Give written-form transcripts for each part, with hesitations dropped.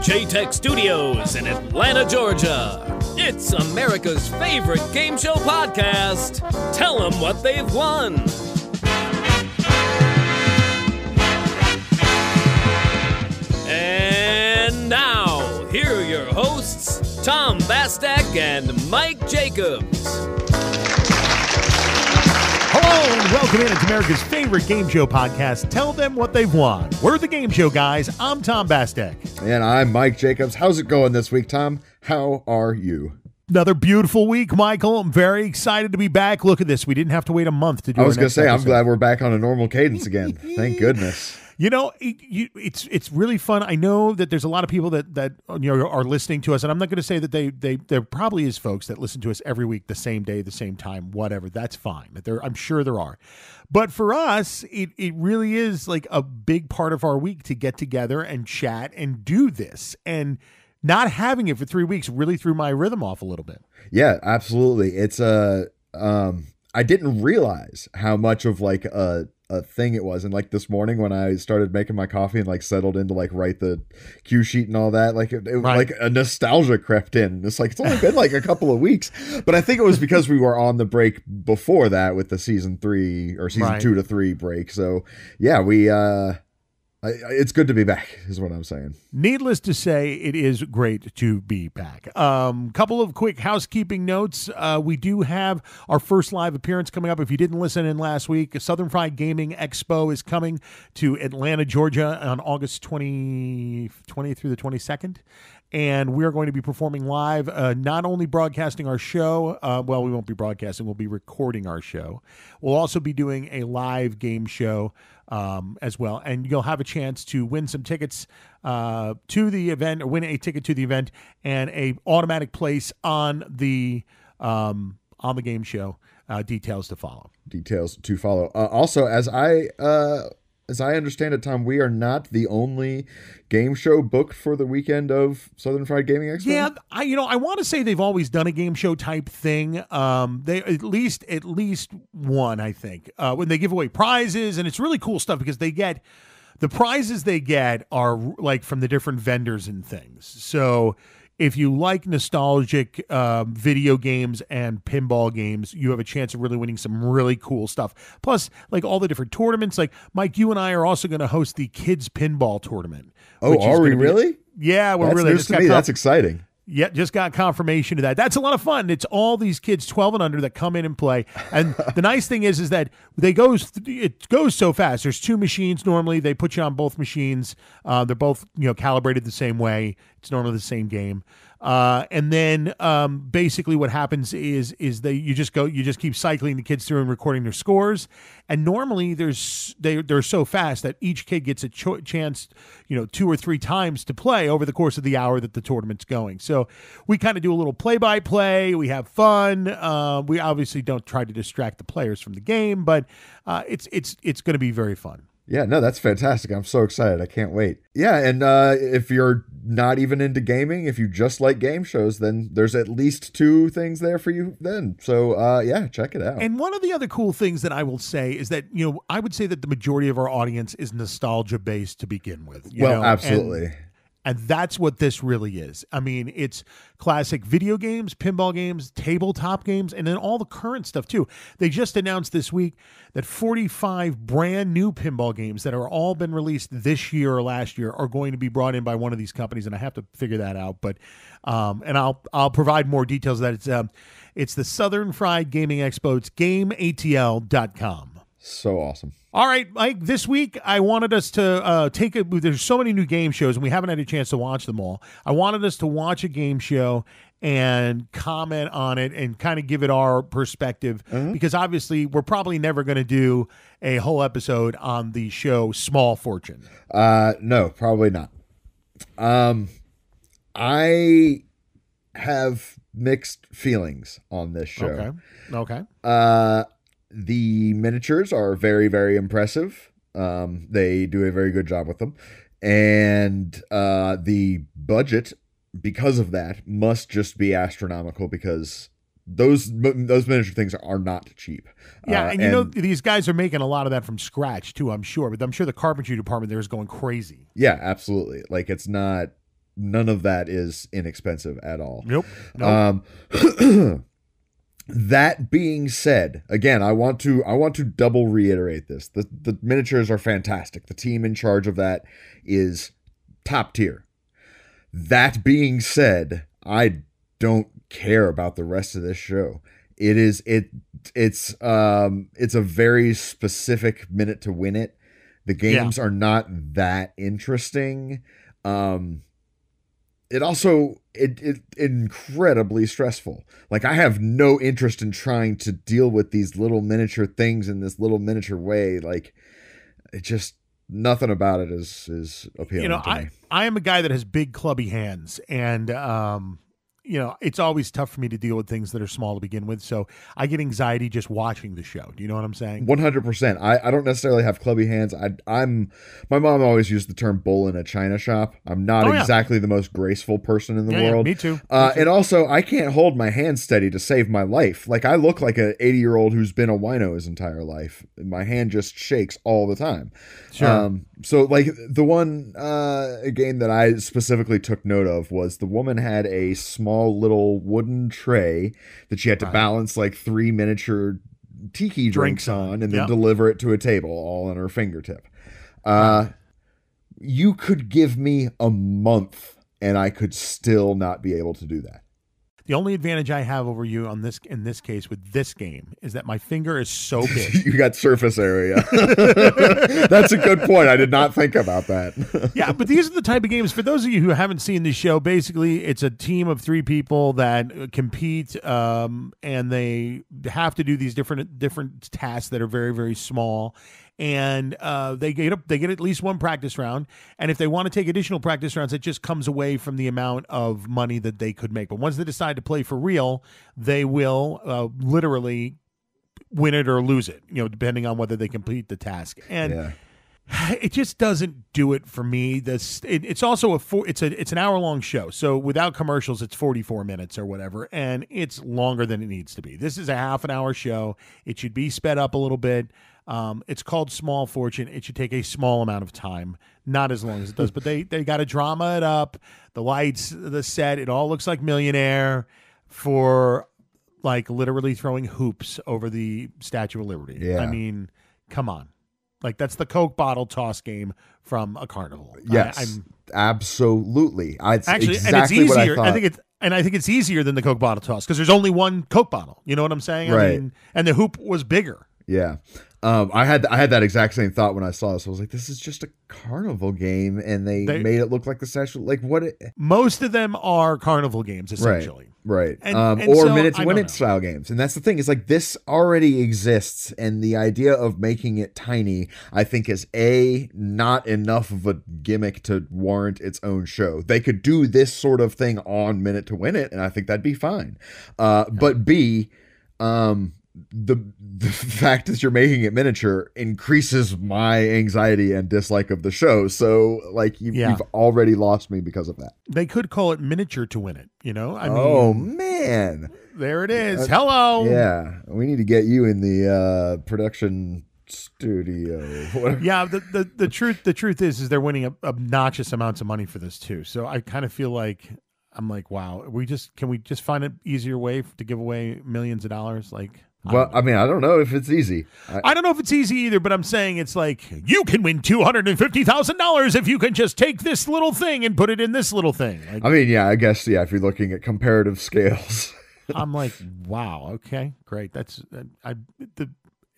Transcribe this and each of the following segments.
J-Tech Studios in Atlanta, Georgia. It's America's favorite game show podcast. Tell them what they've won. And now, here are your hosts, Tom Bastek and Mike Jacobs. Hello and welcome in to America's favorite game show podcast, Tell Them What They've Won. We're the game show guys. I'm Tom Bastek. And I'm Mike Jacobs. How's it going this week, Tom? How are you? Another beautiful week, Michael. I'm very excited to be back. Look at this. We didn't have to wait a month to do it. I was going to say, I'm glad we're back on a normal cadence again. Thank goodness. You know, it's really fun. I know that there's a lot of people that you know are listening to us, and I'm not going to say that there probably is folks that listen to us every week, the same day, the same time, whatever. That's fine. I'm sure there are, but for us, it really is like a big part of our week to get together and chat and do this. And not having it for 3 weeks really threw my rhythm off a little bit. Yeah, absolutely. It's I didn't realize how much of like a thing it was. And like this morning when I started making my coffee and like settled in to like write the cue sheet and all that, like it right. Like a nostalgia crept in. It's like, it's only been like a couple of weeks, but I think it was because we were on the break before that with the season 3 or season 2 to 3 break. So yeah, it's good to be back is what I'm saying. Needless to say, it is great to be back. Couple of quick housekeeping notes. We do have our first live appearance coming up. If you didn't listen in last week, Southern Fried Gaming Expo is coming to Atlanta, Georgia on August 20th through the 22nd. And we're going to be performing live, not only broadcasting our show. Well, we won't be broadcasting. We'll be recording our show. We'll also be doing a live game show as well. And you'll have a chance to win some tickets to the event, or win a ticket to the event and a automatic place on the game show. Details to follow. Also, as I understand it, Tom, we are not the only game show booked for the weekend of Southern Fried Gaming Expo. Yeah, I want to say they've always done a game show type thing. They at least one, I think, when they give away prizes, and it's really cool stuff because the prizes they get are like from the different vendors and things. So if you like nostalgic video games and pinball games, you have a chance of really winning some really cool stuff. Plus, like all the different tournaments, like Mike, you and I are also going to host the kids pinball tournament. Oh, are we really? Yeah, we're That's really. News to me. That's exciting. Yeah, just got confirmation of that. That's a lot of fun. It's all these kids 12 and under that come in and play. And the nice thing is that it goes so fast. There's 2 machines normally. They put you on both machines. They're both calibrated the same way. It's normally the same game. And then basically what happens is you just keep cycling the kids through and recording their scores. And normally they're so fast that each kid gets a chance, 2 or 3 times to play over the course of the hour that the tournament's going. So we kind of do a little play-by-play. We have fun. We obviously don't try to distract the players from the game, but it's going to be very fun. Yeah, no, that's fantastic. I'm so excited. I can't wait. Yeah, and if you're not even into gaming, if you just like game shows, then there's at least 2 things there for you then. So, yeah, check it out. And one of the other cool things that I will say is that, I would say that the majority of our audience is nostalgia-based to begin with. Absolutely. And that's what this really is. I mean, it's classic video games, pinball games, tabletop games, and then all the current stuff too. They just announced this week that 45 brand new pinball games that are all been released this year or last year are going to be brought in by one of these companies, and I have to figure that out. But and I'll provide more details of that. It's the Southern Fried Gaming Expo. It's GameATL.com. So awesome. All right, Mike, this week I wanted us to there's so many new game shows and we haven't had a chance to watch them all. I wanted us to watch a game show and comment on it and kind of give it our perspective because obviously we're probably never going to do a whole episode on the show Small Fortune. No, probably not. I have mixed feelings on this show. Okay. The miniatures are very, very impressive. They do a very good job with them. And the budget, because of that, must just be astronomical because those miniature things are not cheap. Yeah, and these guys are making a lot of that from scratch, too, I'm sure. But I'm sure the carpentry department there is going crazy. Yeah, absolutely. Like, it's not none of that is inexpensive at all. Nope. That being said, again, I want to double reiterate this. The miniatures are fantastic. The team in charge of that is top tier. That being said, I don't care about the rest of this show. It's a very specific minute to win it. The games are not that interesting. It also incredibly stressful. Like, I have no interest in trying to deal with these little miniature things in this little miniature way. Like, it just, nothing about it is appealing to me. I am a guy that has big clubby hands, and it's always tough for me to deal with things that are small to begin with. So I get anxiety just watching the show. Do you know what I'm saying? 100%. I don't necessarily have clubby hands. My mom always used the term bull in a china shop. I'm not exactly the most graceful person in the world. Me too. And also, I can't hold my hand steady to save my life. Like, I look like an 80-year-old who's been a wino his entire life. My hand just shakes all the time. Sure. So, like, the one game that I specifically took note of was the woman had a small little wooden tray that she had to balance like 3 miniature tiki drinks on and then deliver it to a table all on her fingertip. You could give me a month and I could still not be able to do that. The only advantage I have over you in this case with this game is that my finger is so big. You got surface area. That's a good point. I did not think about that. Yeah, but these are the type of games, for those of you who haven't seen this show, basically it's a team of 3 people that compete, and they have to do these different tasks that are very, very small. And they get at least 1 practice round, and if they want to take additional practice rounds, it just comes away from the amount of money that they could make. But once they decide to play for real, they will literally win it or lose it, depending on whether they complete the task. And it just doesn't do it for me. It's also it's an hour-long show, so without commercials, it's 44 minutes or whatever, and it's longer than it needs to be. This is a half an hour show. It should be sped up a little bit. It's called Small Fortune. It should take a small amount of time, not as long as it does. But they got to drama it up. The lights, the set, it all looks like Millionaire for like literally throwing hoops over the Statue of Liberty. Yeah. I mean, come on. Like, that's the Coke bottle toss game from a carnival. Yes, absolutely. Actually, exactly and it's easier. What I think it's easier than the Coke bottle toss because there's only 1 Coke bottle. You know what I'm saying? Right. I mean, and the hoop was bigger. Yeah. I had that exact same thought when I saw this. I was like, this is just a carnival game, and they made it look like the statue. Like, what? Most of them are carnival games, essentially. Right. And or so, minute to win it style games. And that's the thing, is like, this already exists, and the idea of making it tiny, I think, is not enough of a gimmick to warrant its own show. They could do this sort of thing on Minute to Win It, and I think that'd be fine. But B, the fact that you're making it miniature increases my anxiety and dislike of the show. So, like, you've already lost me because of that. They could call it Miniature to Win It, I mean, oh man, there it is. Hello. Yeah, we need to get you in the production studio. Yeah, the truth is they're winning obnoxious amounts of money for this too. So I kind of feel like, I'm like, wow, can we just find an easier way to give away millions of dollars? Like, well, I mean, I don't know if it's easy. I don't know if it's easy either, but I'm saying it's like, you can win $250,000 if you can just take this little thing and put it in this little thing. Like, I mean, yeah, I guess, if you're looking at comparative scales. I'm like, wow, okay, great.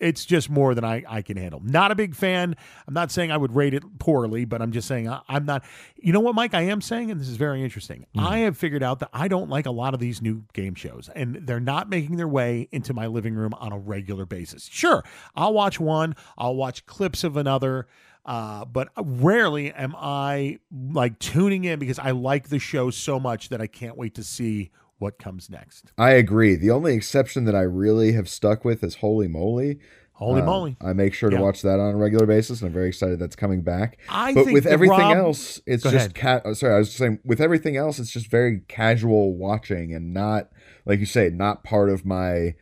It's just more than I can handle. Not a big fan. I'm not saying I would rate it poorly, but I'm just saying I'm not. You know what, Mike? I am saying, and this is very interesting. I have figured out that I don't like a lot of these new game shows, and they're not making their way into my living room on a regular basis. Sure, I'll watch one. I'll watch clips of another. But rarely am I like tuning in because I like the show so much that I can't wait to see what comes next. I agree. The only exception that I really have stuck with is Holy Moly. Holy moly. I make sure to watch that on a regular basis, and I'm very excited that's coming back. But with everything else, it's just sorry, I was just saying, with everything else, it's just very casual watching and not, like you say, not part of my,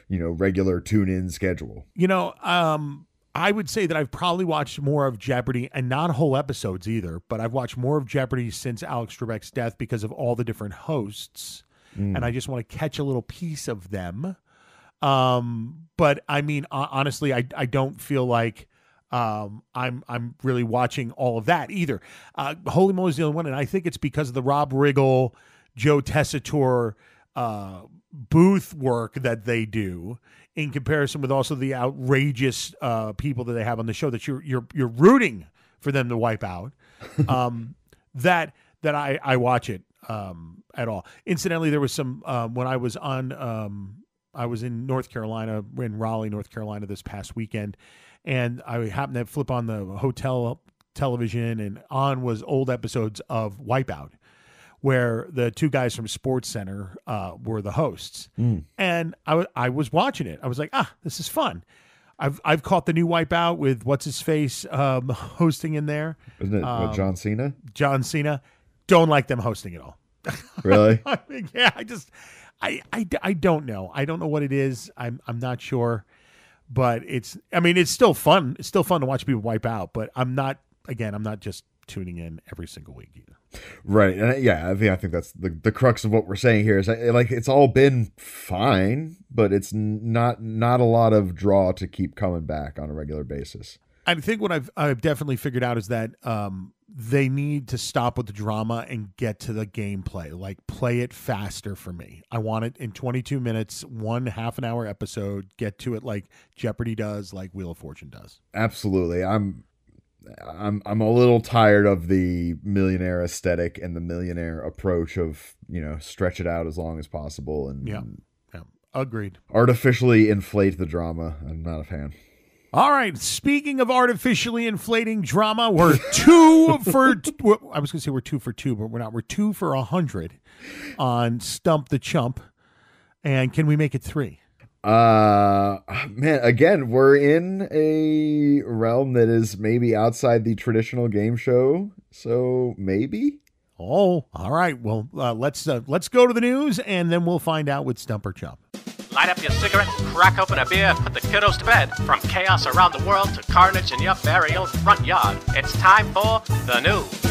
regular tune-in schedule. I would say that I've probably watched more of Jeopardy, and not whole episodes either, but I've watched more of Jeopardy since Alex Trebek's death because of all the different hosts, and I just want to catch a little piece of them. But I mean, honestly, I don't feel like I'm really watching all of that either. Holy Moly's the only one, and I think it's because of the Rob Riggle, Joe Tessitore booth work that they do, in comparison with also the outrageous people that they have on the show that you're rooting for them to wipe out. that I watch it at all. Incidentally, there was some when I was in North Carolina, in Raleigh, North Carolina this past weekend, and I happened to flip on the hotel television, and on was old episodes of Wipeout, where the two guys from Sports Center were the hosts. And I was watching it. I was like, this is fun. I've caught the new Wipeout with what's his face hosting in there. Isn't it John Cena? John Cena. Don't like them hosting it all. Really? I mean, yeah, I don't know. I don't know what it is. I'm not sure. But it's still fun. It's still fun to watch people wipe out, but I'm not just tuning in every single week either. Right. And yeah, I think that's the crux of what we're saying here is like it's all been fine, but it's not a lot of draw to keep coming back on a regular basis. I think what I've definitely figured out is that they need to stop with the drama and get to the gameplay. Like, play it faster for me. I want it in 22 minutes, one half-an-hour episode. Get to it like Jeopardy does, like Wheel of Fortune does. Absolutely. I'm a little tired of the millionaire aesthetic and the millionaire approach of, stretch it out as long as possible and yeah. Agreed. Artificially inflate the drama. I'm not a fan. All right. Speaking of artificially inflating drama, we're 2 for. I was going to say we're 2 for 2, but we're not. We're 2 for 100 on Stump the Chump. And can we make it 3? Man, again, we're in a realm that is maybe outside the traditional game show. So maybe. Oh, all right. Well, let's go to the news, and then we'll find out with Stump or Chump. Light up your cigarette, crack open a beer, put the kiddos to bed. From chaos around the world to carnage in your burial front yard, it's time for the news.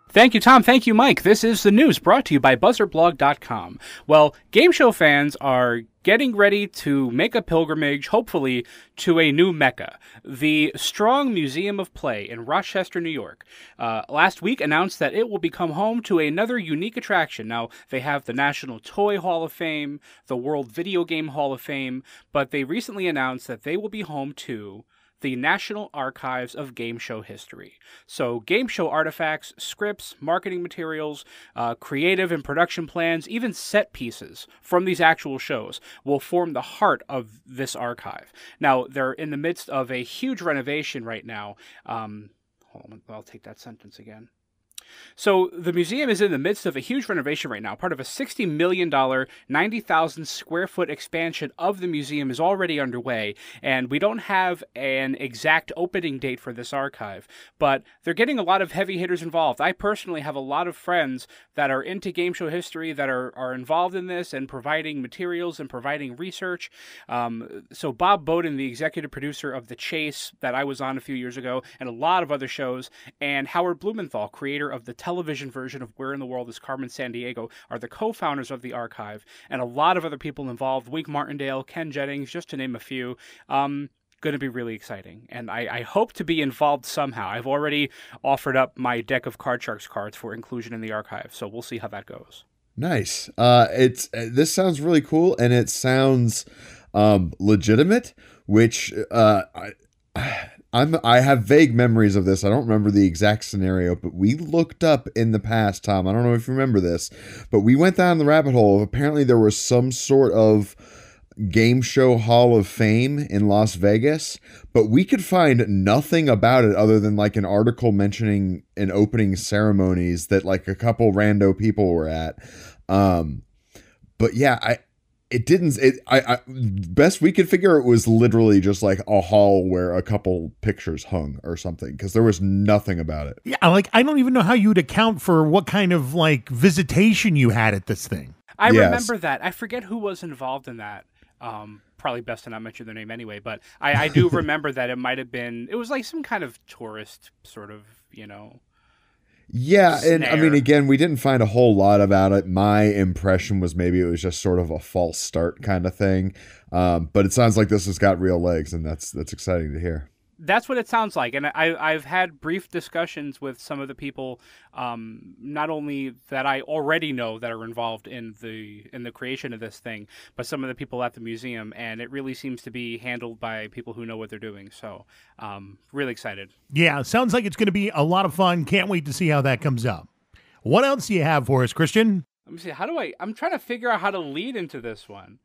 Thank you, Tom. Thank you, Mike. This is the news brought to you by BuzzerBlog.com. Well, game show fans are getting ready to make a pilgrimage, hopefully, to a new Mecca. The Strong Museum of Play in Rochester, New York, last week announced that it will become home to another unique attraction. Now, they have the National Toy Hall of Fame, the World Video Game Hall of Fame, but they recently announced that they will be home to the National Archives of Game Show History. So game show artifacts, scripts, marketing materials, creative and production plans, even set pieces from these actual shows will form the heart of this archive. Now, they're in the midst of a huge renovation right now. Hold on, I'll take that sentence again. So the museum is in the midst of a huge renovation right now. Part of a $60 million, 90,000 square foot expansion of the museum is already underway, and we don't have an exact opening date for this archive, but they're getting a lot of heavy hitters involved. I personally have a lot of friends that are into game show history that are involved in this and providing materials and providing research. So Bob Bowden, the executive producer of The Chase that I was on a few years ago, and a lot of other shows, and Howard Blumenthal, creator of the television version of Where in the World is Carmen Sandiego, are the co-founders of the archive, and a lot of other people involved, Wink Martindale, Ken Jennings, just to name a few. Going to be really exciting, and I hope to be involved somehow. I've already offered up my deck of Card Sharks cards for inclusion in the archive, so we'll see how that goes. Nice. This sounds really cool, and it sounds legitimate, which I have vague memories of this. I don't remember the exact scenario, but we looked up in the past, Tom. I don't know if you remember this, but we went down the rabbit hole of apparently there was some sort of game show hall of fame in Las Vegas, but we could find nothing about it other than like an article mentioning an opening ceremonies that like a couple rando people were at. But yeah, best we could figure, it was literally just like a hall where a couple pictures hung or something, because there was nothing about it. Yeah, like I don't even know how you'd account for what kind of like visitation you had at this thing. I remember that. I forget who was involved in that. Probably best to not mention their name anyway, but I do remember that it was like some kind of tourist sort of, Yeah, snare. and I mean, again, we didn't find a whole lot about it. My impression was maybe it was just sort of a false start kind of thing. But it sounds like this has got real legs, and that's exciting to hear. That's what it sounds like, and I've had brief discussions with some of the people, not only that I already know that are involved in the creation of this thing, but some of the people at the museum, and it really seems to be handled by people who know what they're doing. So, really excited. Yeah, sounds like it's going to be a lot of fun. Can't wait to see how that comes up. What else do you have for us, Christian? Let me see. I'm trying to figure out how to lead into this one.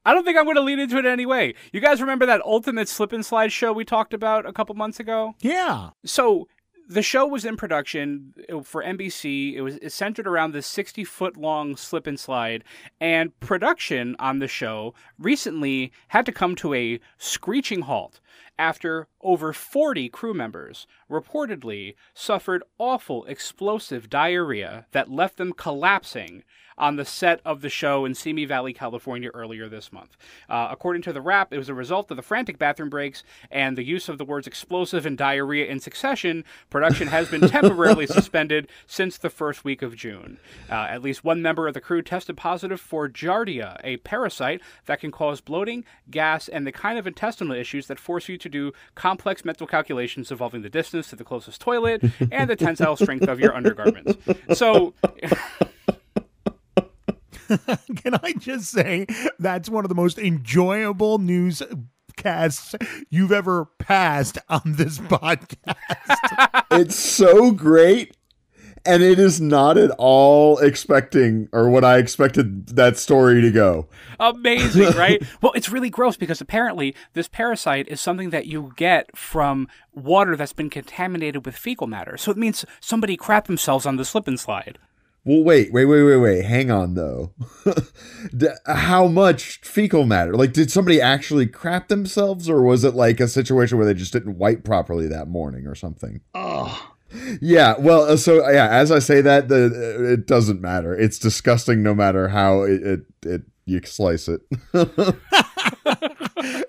I don't think I'm going to lead into it anyway. You guys remember that Ultimate Slip and Slide show we talked about a couple months ago? Yeah. So the show was in production for NBC. It centered around this 60-foot-long slip and slide, and production on the show recently had to come to a screeching halt after over 40 crew members reportedly suffered awful explosive diarrhea that left them collapsing on the set of the show in Simi Valley, California earlier this month. According to the Wrap, it was a result of the frantic bathroom breaks and the use of the words explosive and diarrhea in succession. Production has been temporarily suspended since the first week of June. At least one member of the crew tested positive for Giardia, a parasite that can cause bloating, gas, and the kind of intestinal issues that force you to do complex mental calculations involving the distance to the closest toilet and the tensile strength of your undergarments. So... Can I just say that's one of the most enjoyable newscasts you've ever passed on this podcast? It's so great, and it is not at all expecting or what I expected that story to go. Amazing, right? Well, it's really gross because apparently this parasite is something that you get from water that's been contaminated with fecal matter. So it means somebody crapped themselves on the slip and slide. Well, wait. Hang on, though. How much fecal matter? Like, did somebody actually crap themselves, or was it like a situation where they just didn't wipe properly that morning or something? Oh. Yeah, well, so, yeah, as I say that, it doesn't matter. It's disgusting no matter how you slice it.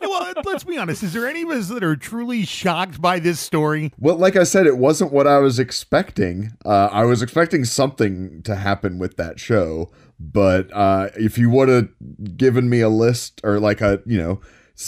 Well, let's be honest. Is there any of us that are truly shocked by this story? Well, like I said, it wasn't what I was expecting. I was expecting something to happen with that show. But if you would have given me a list or like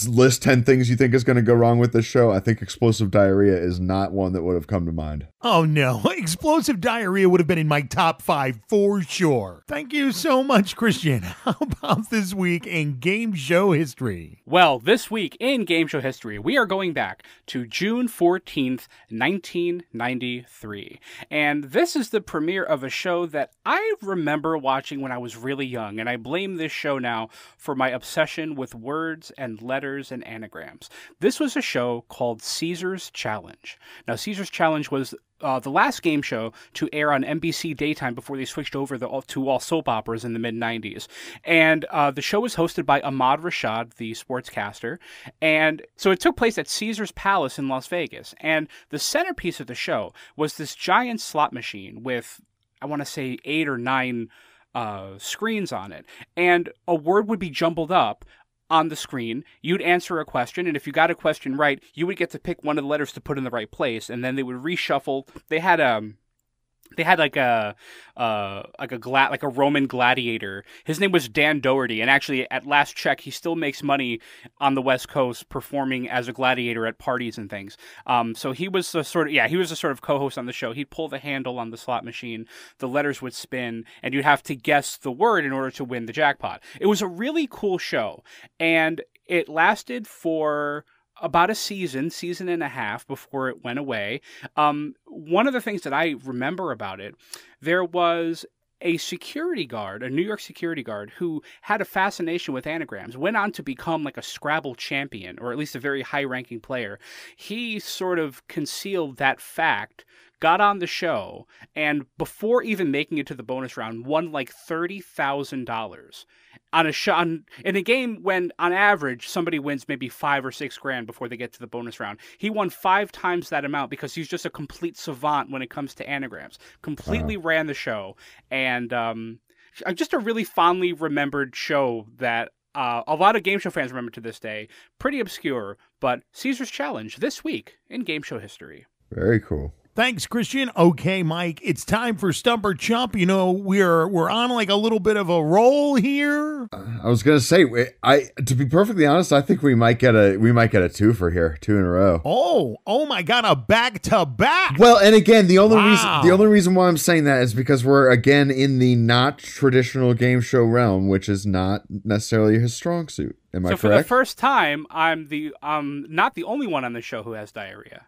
list 10 things you think is going to go wrong with this show, I think explosive diarrhea is not one that would have come to mind. Oh, no. Explosive diarrhea would have been in my top 5 for sure. Thank you so much, Christian. How about this week in game show history? Well, this week in game show history, we are going back to June 14th, 1993. And this is the premiere of a show that I remember watching when I was really young. And I blame this show now for my obsession with words and letters and anagrams. This was a show called Caesar's Challenge. Now, Caesar's Challenge was the last game show to air on NBC daytime before they switched over to all soap operas in the mid-90s. And the show was hosted by Ahmad Rashad, the sportscaster. And so it took place at Caesar's Palace in Las Vegas. And the centerpiece of the show was this giant slot machine with, I want to say, 8 or 9 screens on it. And a word would be jumbled up on the screen. You'd answer a question, and if you got a question right, you would get to pick one of the letters to put in the right place, and then they would reshuffle. They had like a Roman gladiator. His name was Dan Doherty, and actually at last check, he still makes money on the West Coast performing as a gladiator at parties and things. So he was a sort of co-host on the show. He'd pull the handle on the slot machine, the letters would spin, and you'd have to guess the word in order to win the jackpot. It was a really cool show, and it lasted for about a season and a half before it went away. One of the things that I remember about it, there was a security guard, a New York security guard, who had a fascination with anagrams, went on to become like a Scrabble champion, or at least a very high-ranking player. He sort of concealed that fact, got on the show, and before even making it to the bonus round, won like $30,000 on a shot in a game when on average somebody wins maybe $5 or $6 grand before they get to the bonus round. He won 5 times that amount because he's just a complete savant when it comes to anagrams. Completely ran the show, and just a really fondly remembered show that a lot of game show fans remember to this day. Pretty obscure, but Caesar's Challenge this week in game show history. Very cool. Thanks, Christian. Okay, Mike, it's time for Stump or Chump. You know, we're on like a little bit of a roll here. I was gonna say, to be perfectly honest, I think we might get a twofer here, 2 in a row. Oh my God, a back-to-back. Well, and again, the only reason why I'm saying that is because we're again in the not traditional game show realm, which is not necessarily his strong suit. Am I correct? So for the first time, I'm not the only one on the show who has diarrhea.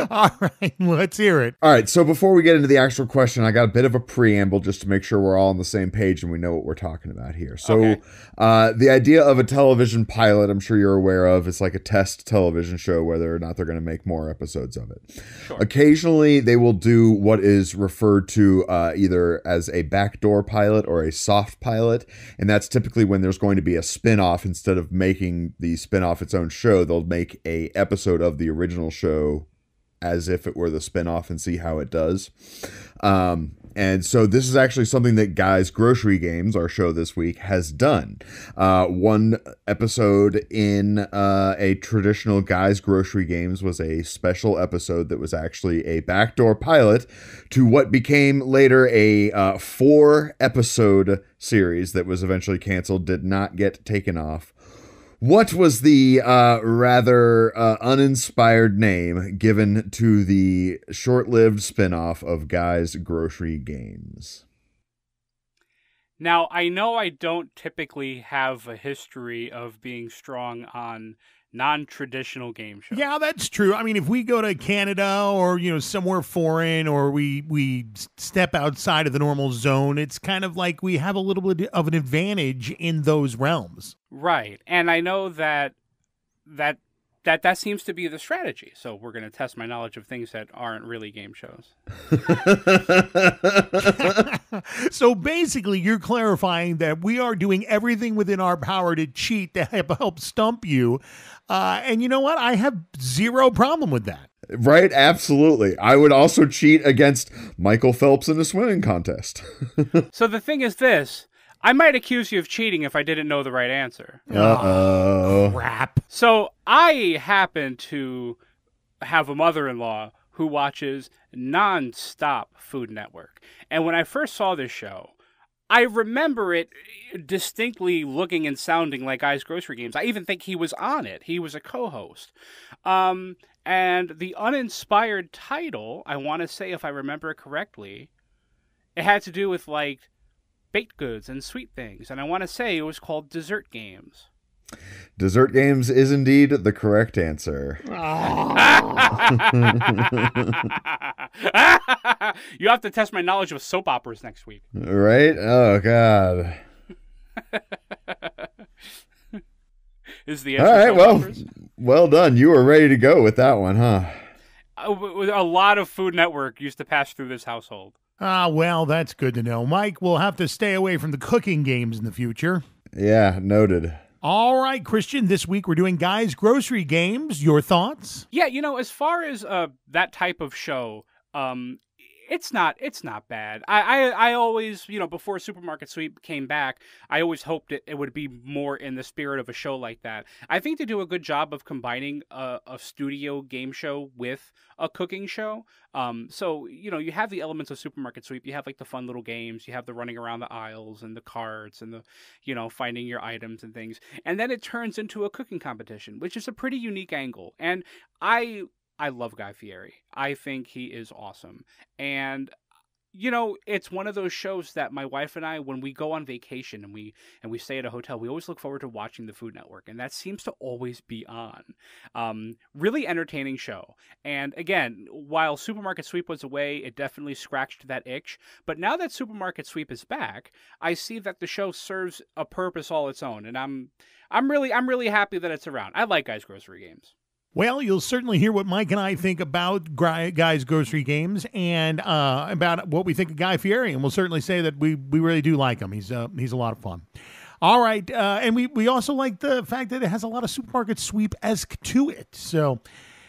All right, let's hear it. All right, so before we get into the actual question, I got a bit of a preamble just to make sure we're all on the same page and we know what we're talking about here. So okay. The idea of a television pilot, I'm sure you're aware of, it's like a test television show, whether or not they're going to make more episodes of it. Sure. Occasionally, they will do what is referred to either as a backdoor pilot or a soft pilot, and that's typically when there's going to be a spin-off. Instead of making the spin-off its own show, they'll make a episode of the original show as if it were the spin-off and see how it does. And so this is actually something that Guy's Grocery Games, our show this week, has done. One episode in a traditional Guy's Grocery Games was a special episode that was actually a backdoor pilot to what became later a 4-episode series that was eventually canceled, did not get taken off. What was the rather uninspired name given to the short-lived spinoff of Guy's Grocery Games? Now, I know I don't typically have a history of being strong on non-traditional game shows. Yeah, that's true. I mean, if we go to Canada or, you know, somewhere foreign, or we step outside of the normal zone, it's kind of like we have a little bit of an advantage in those realms. Right. And I know that seems to be the strategy. So we're going to test my knowledge of things that aren't really game shows. So basically, you're clarifying that we are doing everything within our power to cheat to help stump you. And you know what? I have zero problem with that. Right? Absolutely. I would also cheat against Michael Phelps in a swimming contest. So the thing is this. I might accuse you of cheating if I didn't know the right answer. Uh-oh. Crap. So I happen to have a mother-in-law who watches non-stop Food Network. And when I first saw this show, I remember it distinctly looking and sounding like Guy's Grocery Games. I even think he was on it. He was a co-host. And the uninspired title, I want to say, if I remember it correctly, it had to do with, like, baked goods and sweet things. And I want to say it was called Dessert Games. Dessert Games is indeed the correct answer. You have to test my knowledge of soap operas next week. Right? Oh, God. Is the answer all right, well, operas? Well done. You were ready to go with that one, huh? A lot of Food Network used to pass through this household. Well, that's good to know. Mike, we'll have to stay away from the cooking games in the future. Yeah, noted. All right, Christian, this week we're doing Guy's Grocery Games. Your thoughts? Yeah, you know, as far as that type of show, it's not bad. I always, you know, before Supermarket Sweep came back, I always hoped it would be more in the spirit of a show like that. I think they do a good job of combining a studio game show with a cooking show. So, you know, you have the elements of Supermarket Sweep. You have like the fun little games. You have the running around the aisles and the carts and the, you know, finding your items and things. And then it turns into a cooking competition, which is a pretty unique angle. And I love Guy Fieri. I think he is awesome. And, you know, it's one of those shows that my wife and I, when we go on vacation and we stay at a hotel, we always look forward to watching the Food Network. And that seems to always be on. Really entertaining show. And again, while Supermarket Sweep was away, it definitely scratched that itch. But now that Supermarket Sweep is back, I see that the show serves a purpose all its own. And I'm really happy that it's around. I like Guy's Grocery Games. Well, you'll certainly hear what Mike and I think about Guy's Grocery Games and about what we think of Guy Fieri, and we'll certainly say that we really do like him. He's a lot of fun. All right, and we also like the fact that it has a lot of Supermarket Sweep-esque to it. So,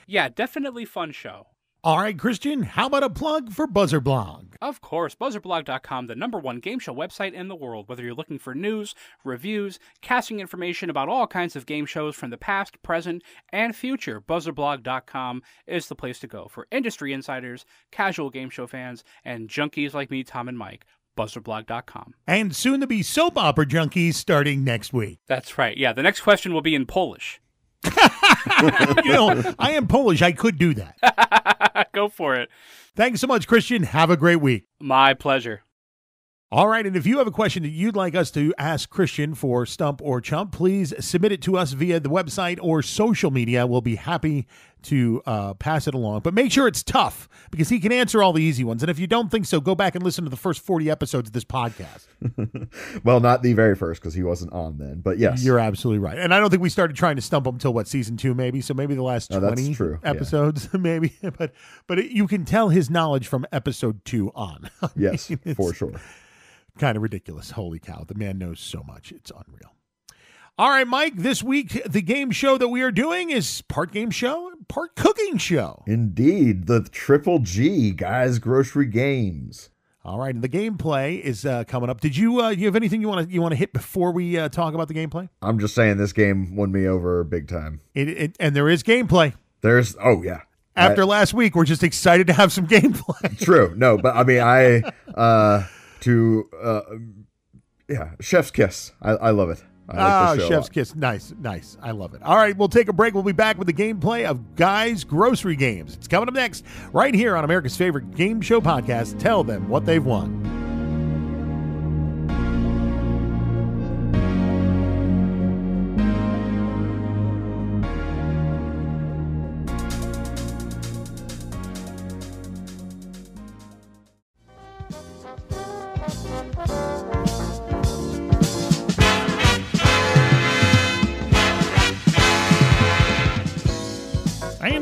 yeah, definitely fun show. All right, Christian, how about a plug for Buzzer Blog? Of course, buzzerblog.com, the #1 game show website in the world. Whether you're looking for news, reviews, casting information about all kinds of game shows from the past, present, and future, buzzerblog.com is the place to go. For industry insiders, casual game show fans, and junkies like me, Tom and Mike, buzzerblog.com. And soon to be soap opera junkies starting next week. That's right. Yeah, the next question will be in Polish. I am Polish. I could do that. Go for it. Thanks so much, Christian. Have a great week. My pleasure. All right, and if you have a question that you'd like us to ask Christian for Stump or Chump, please submit it to us via the website or social media. We'll be happy to pass it along. But make sure it's tough, because he can answer all the easy ones. And if you don't think so, go back and listen to the first 40 episodes of this podcast. Well, not the very first, because he wasn't on then. But yes. You're absolutely right. And I don't think we started trying to stump him until, season 2 maybe? So maybe the last 20 episodes, maybe. But you can tell his knowledge from episode 2 on. Yes, for sure. Kind of ridiculous. Holy cow. The man knows so much. It's unreal. All right, Mike, this week, the game show that we are doing is part game show, part cooking show. Indeed. The Triple G, Guy's Grocery Games. All right, and the gameplay is coming up. Did you have anything you want to hit before we talk about the gameplay? I'm just saying this game won me over big time. And there is gameplay. After last week, we're just excited to have some gameplay. True. No, but I mean, Chef's Kiss. I love it. I like Chef's Kiss. Nice. I love it. All right, we'll take a break. We'll be back with the gameplay of Guy's Grocery Games. It's coming up next, right here on America's favorite game show podcast. Tell them what they've won.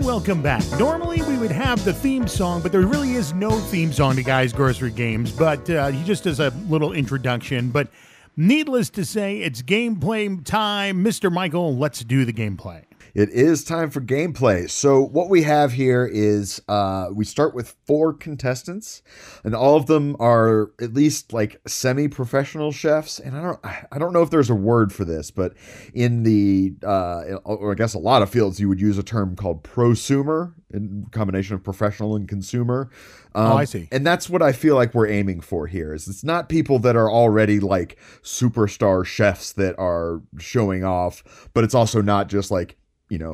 Welcome back. Normally we would have the theme song, but there really is no theme song to Guy's Grocery Games, but he just does a little introduction. But needless to say, it's gameplay time. Mr. Michael, let's do the gameplay. It is time for gameplay. So what we have here is we start with 4 contestants, and all of them are at least like semi-professional chefs. And I don't know if there's a word for this, but in the or I guess a lot of fields you would use a term called prosumer, in combination of professional and consumer. I see. And that's what I feel like we're aiming for here. Is it's not people that are already like superstar chefs that are showing off, but it's also not just like,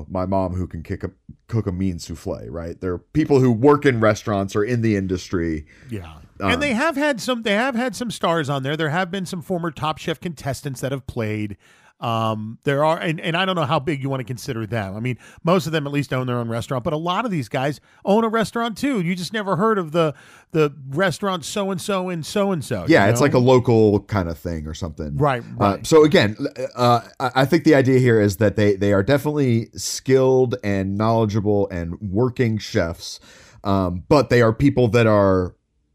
my mom who can cook a mean souffle, right? They're people who work in restaurants or in the industry. Yeah. And they have had some stars on there. There have been some former Top Chef contestants that have played. There are, and I don't know how big you want to consider them. I mean, most of them at least own their own restaurant, but a lot of these guys own a restaurant too. You just never heard of the restaurant so-and-so and so-and-so. Yeah, it's like a local kind of thing or something. Right. So again, I think the idea here is that they are definitely skilled and knowledgeable and working chefs, but they are people that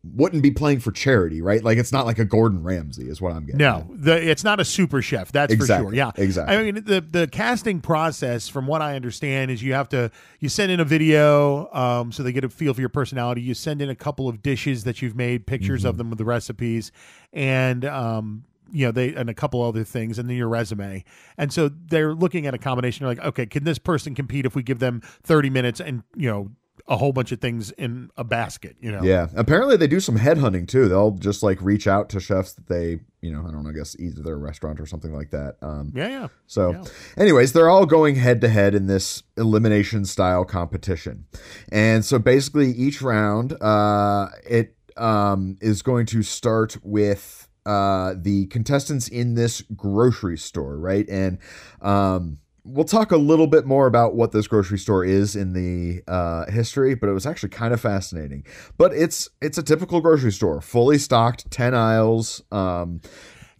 wouldn't be playing for charity, right? Like it's not like a Gordon Ramsay is what I'm getting. No, it's not a super chef. That's for sure. Yeah, exactly. I mean, the casting process, from what I understand, is you send in a video, so they get a feel for your personality. You send in a couple of dishes that you've made, pictures of them with the recipes, and and a couple other things, and then your resume. And so they're looking at a combination. They're like, okay, can this person compete if we give them 30 minutes and a whole bunch of things in a basket, Yeah. Apparently they do some headhunting too. They'll just like reach out to chefs that they, I don't know, I guess either their restaurant or something like that. Anyways, they're all going head to head in this elimination style competition. And so basically each round, it is going to start with the contestants in this grocery store, right? And we'll talk a little bit more about what this grocery store is in the history, but it was actually kind of fascinating. But it's a typical grocery store, fully stocked, 10 aisles.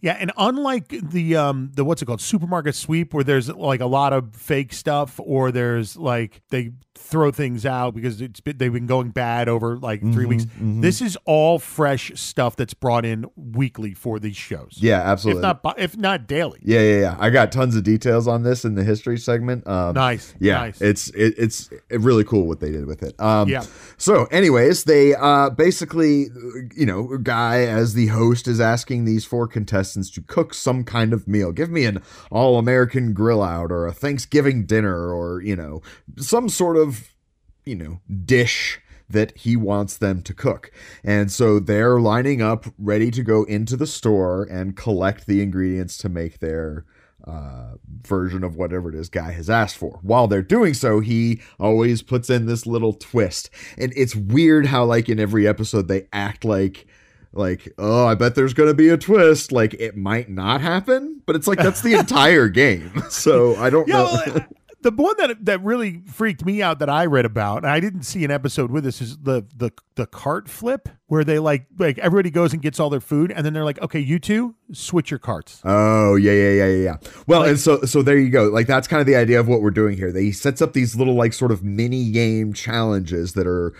Yeah, and unlike the what's it called, supermarket sweep, where there's like a lot of fake stuff, or there's like they throw things out because they've been going bad over like 3 weeks. This is all fresh stuff that's brought in weekly for these shows. Yeah, absolutely. If not daily. Yeah. I got tons of details on this in the history segment. Nice. Yeah, nice. It's really cool what they did with it. Yeah. So, anyways, they basically, Guy as the host is asking these 4 contestants to cook some kind of meal. Give me an all-American grill out, or a Thanksgiving dinner, or some sort of dish that he wants them to cook. And so they're lining up ready to go into the store and collect the ingredients to make their version of whatever it is Guy has asked for. While they're doing so, he always puts in this little twist. And it's weird how, like, in every episode they act like, oh, I bet there's going to be a twist. Like, it might not happen, but it's like, that's the entire game. So I don't know. Well, the one that really freaked me out that I read about, and I didn't see an episode with this, is the cart flip, where they like everybody goes and gets all their food, and then they're like, okay, you two switch your carts. Oh, yeah. Well, and so there you go. Like, that's kind of the idea of what we're doing here. He sets up these little, like, sort of mini game challenges that are,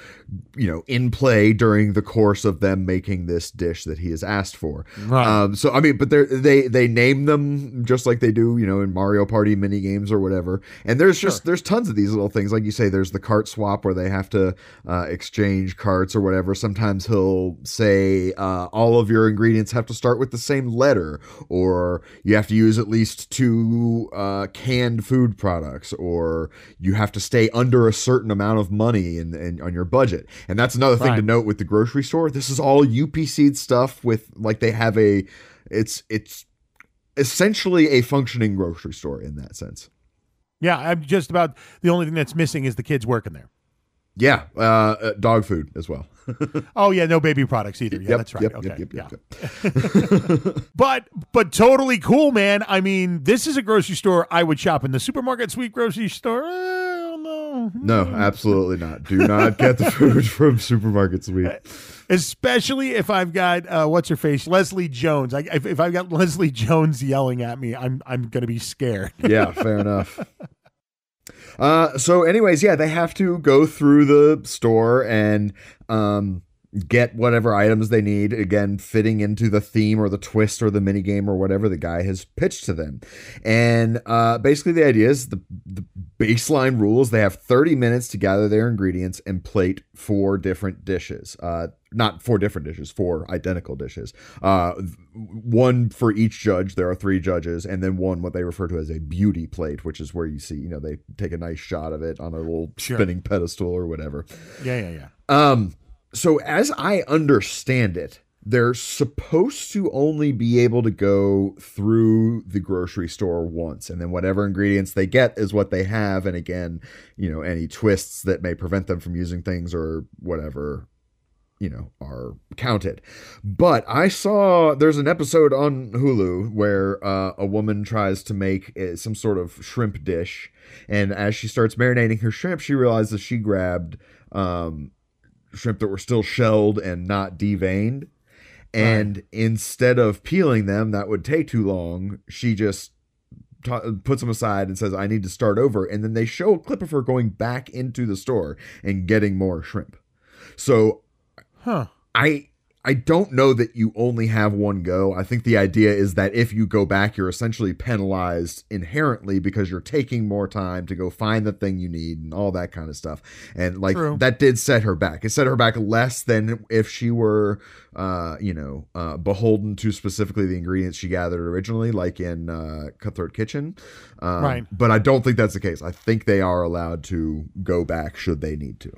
in play during the course of them making this dish that he has asked for. Right. So I mean, but they name them just like they do, in Mario Party mini games or whatever. And there's there's tons of these little things. Like you say, there's the cart swap where they have to exchange carts or whatever. Sometimes he'll say all of your ingredients have to start with the same letter, or you have to use at least 2 canned food products, or you have to stay under a certain amount of money in on your budget. And that's another thing to note with the grocery store. This is all UPC'd stuff with, like, they have it's essentially a functioning grocery store in that sense. Yeah, I'm just about, the only thing that's missing is the kids working there. Yeah, dog food as well. Oh yeah, no baby products either. Yeah, that's right. Yep. But totally cool, man. I mean, this is a grocery store I would shop in. The supermarket sweet grocery store. No, absolutely not. Do not get the food from Supermarket Sweep. Especially if I've got what's her face, Leslie Jones. If I've got Leslie Jones yelling at me, I'm gonna be scared. Yeah, fair enough. So anyways, yeah, they have to go through the store and get whatever items they need, again, fitting into the theme or the twist or the mini game or whatever the guy has pitched to them. And basically the idea is the baseline rules, they have 30 minutes to gather their ingredients and plate 4 different dishes. Not 4 different dishes, 4 identical dishes. 1 for each judge. There are 3 judges, and then 1 what they refer to as a beauty plate, which is where you see, they take a nice shot of it on a little spinning pedestal or whatever. Yeah. So as I understand it, they're supposed to only be able to go through the grocery store once, and then whatever ingredients they get is what they have. And again, any twists that may prevent them from using things or whatever, are counted. But I saw there's an episode on Hulu where a woman tries to make some sort of shrimp dish. And as she starts marinating her shrimp, she realizes she grabbed shrimp that were still shelled and not deveined. And instead of peeling them, that would take too long, she just puts them aside and says, I need to start over. And then they show a clip of her going back into the store and getting more shrimp. So I don't know that you only have one go. I think the idea is that if you go back, you're essentially penalized inherently because you're taking more time to go find the thing you need and all that kind of stuff. And that did set her back. It set her back less than if she were, beholden to specifically the ingredients she gathered originally, like in Cutthroat Kitchen. But I don't think that's the case. I think they are allowed to go back should they need to.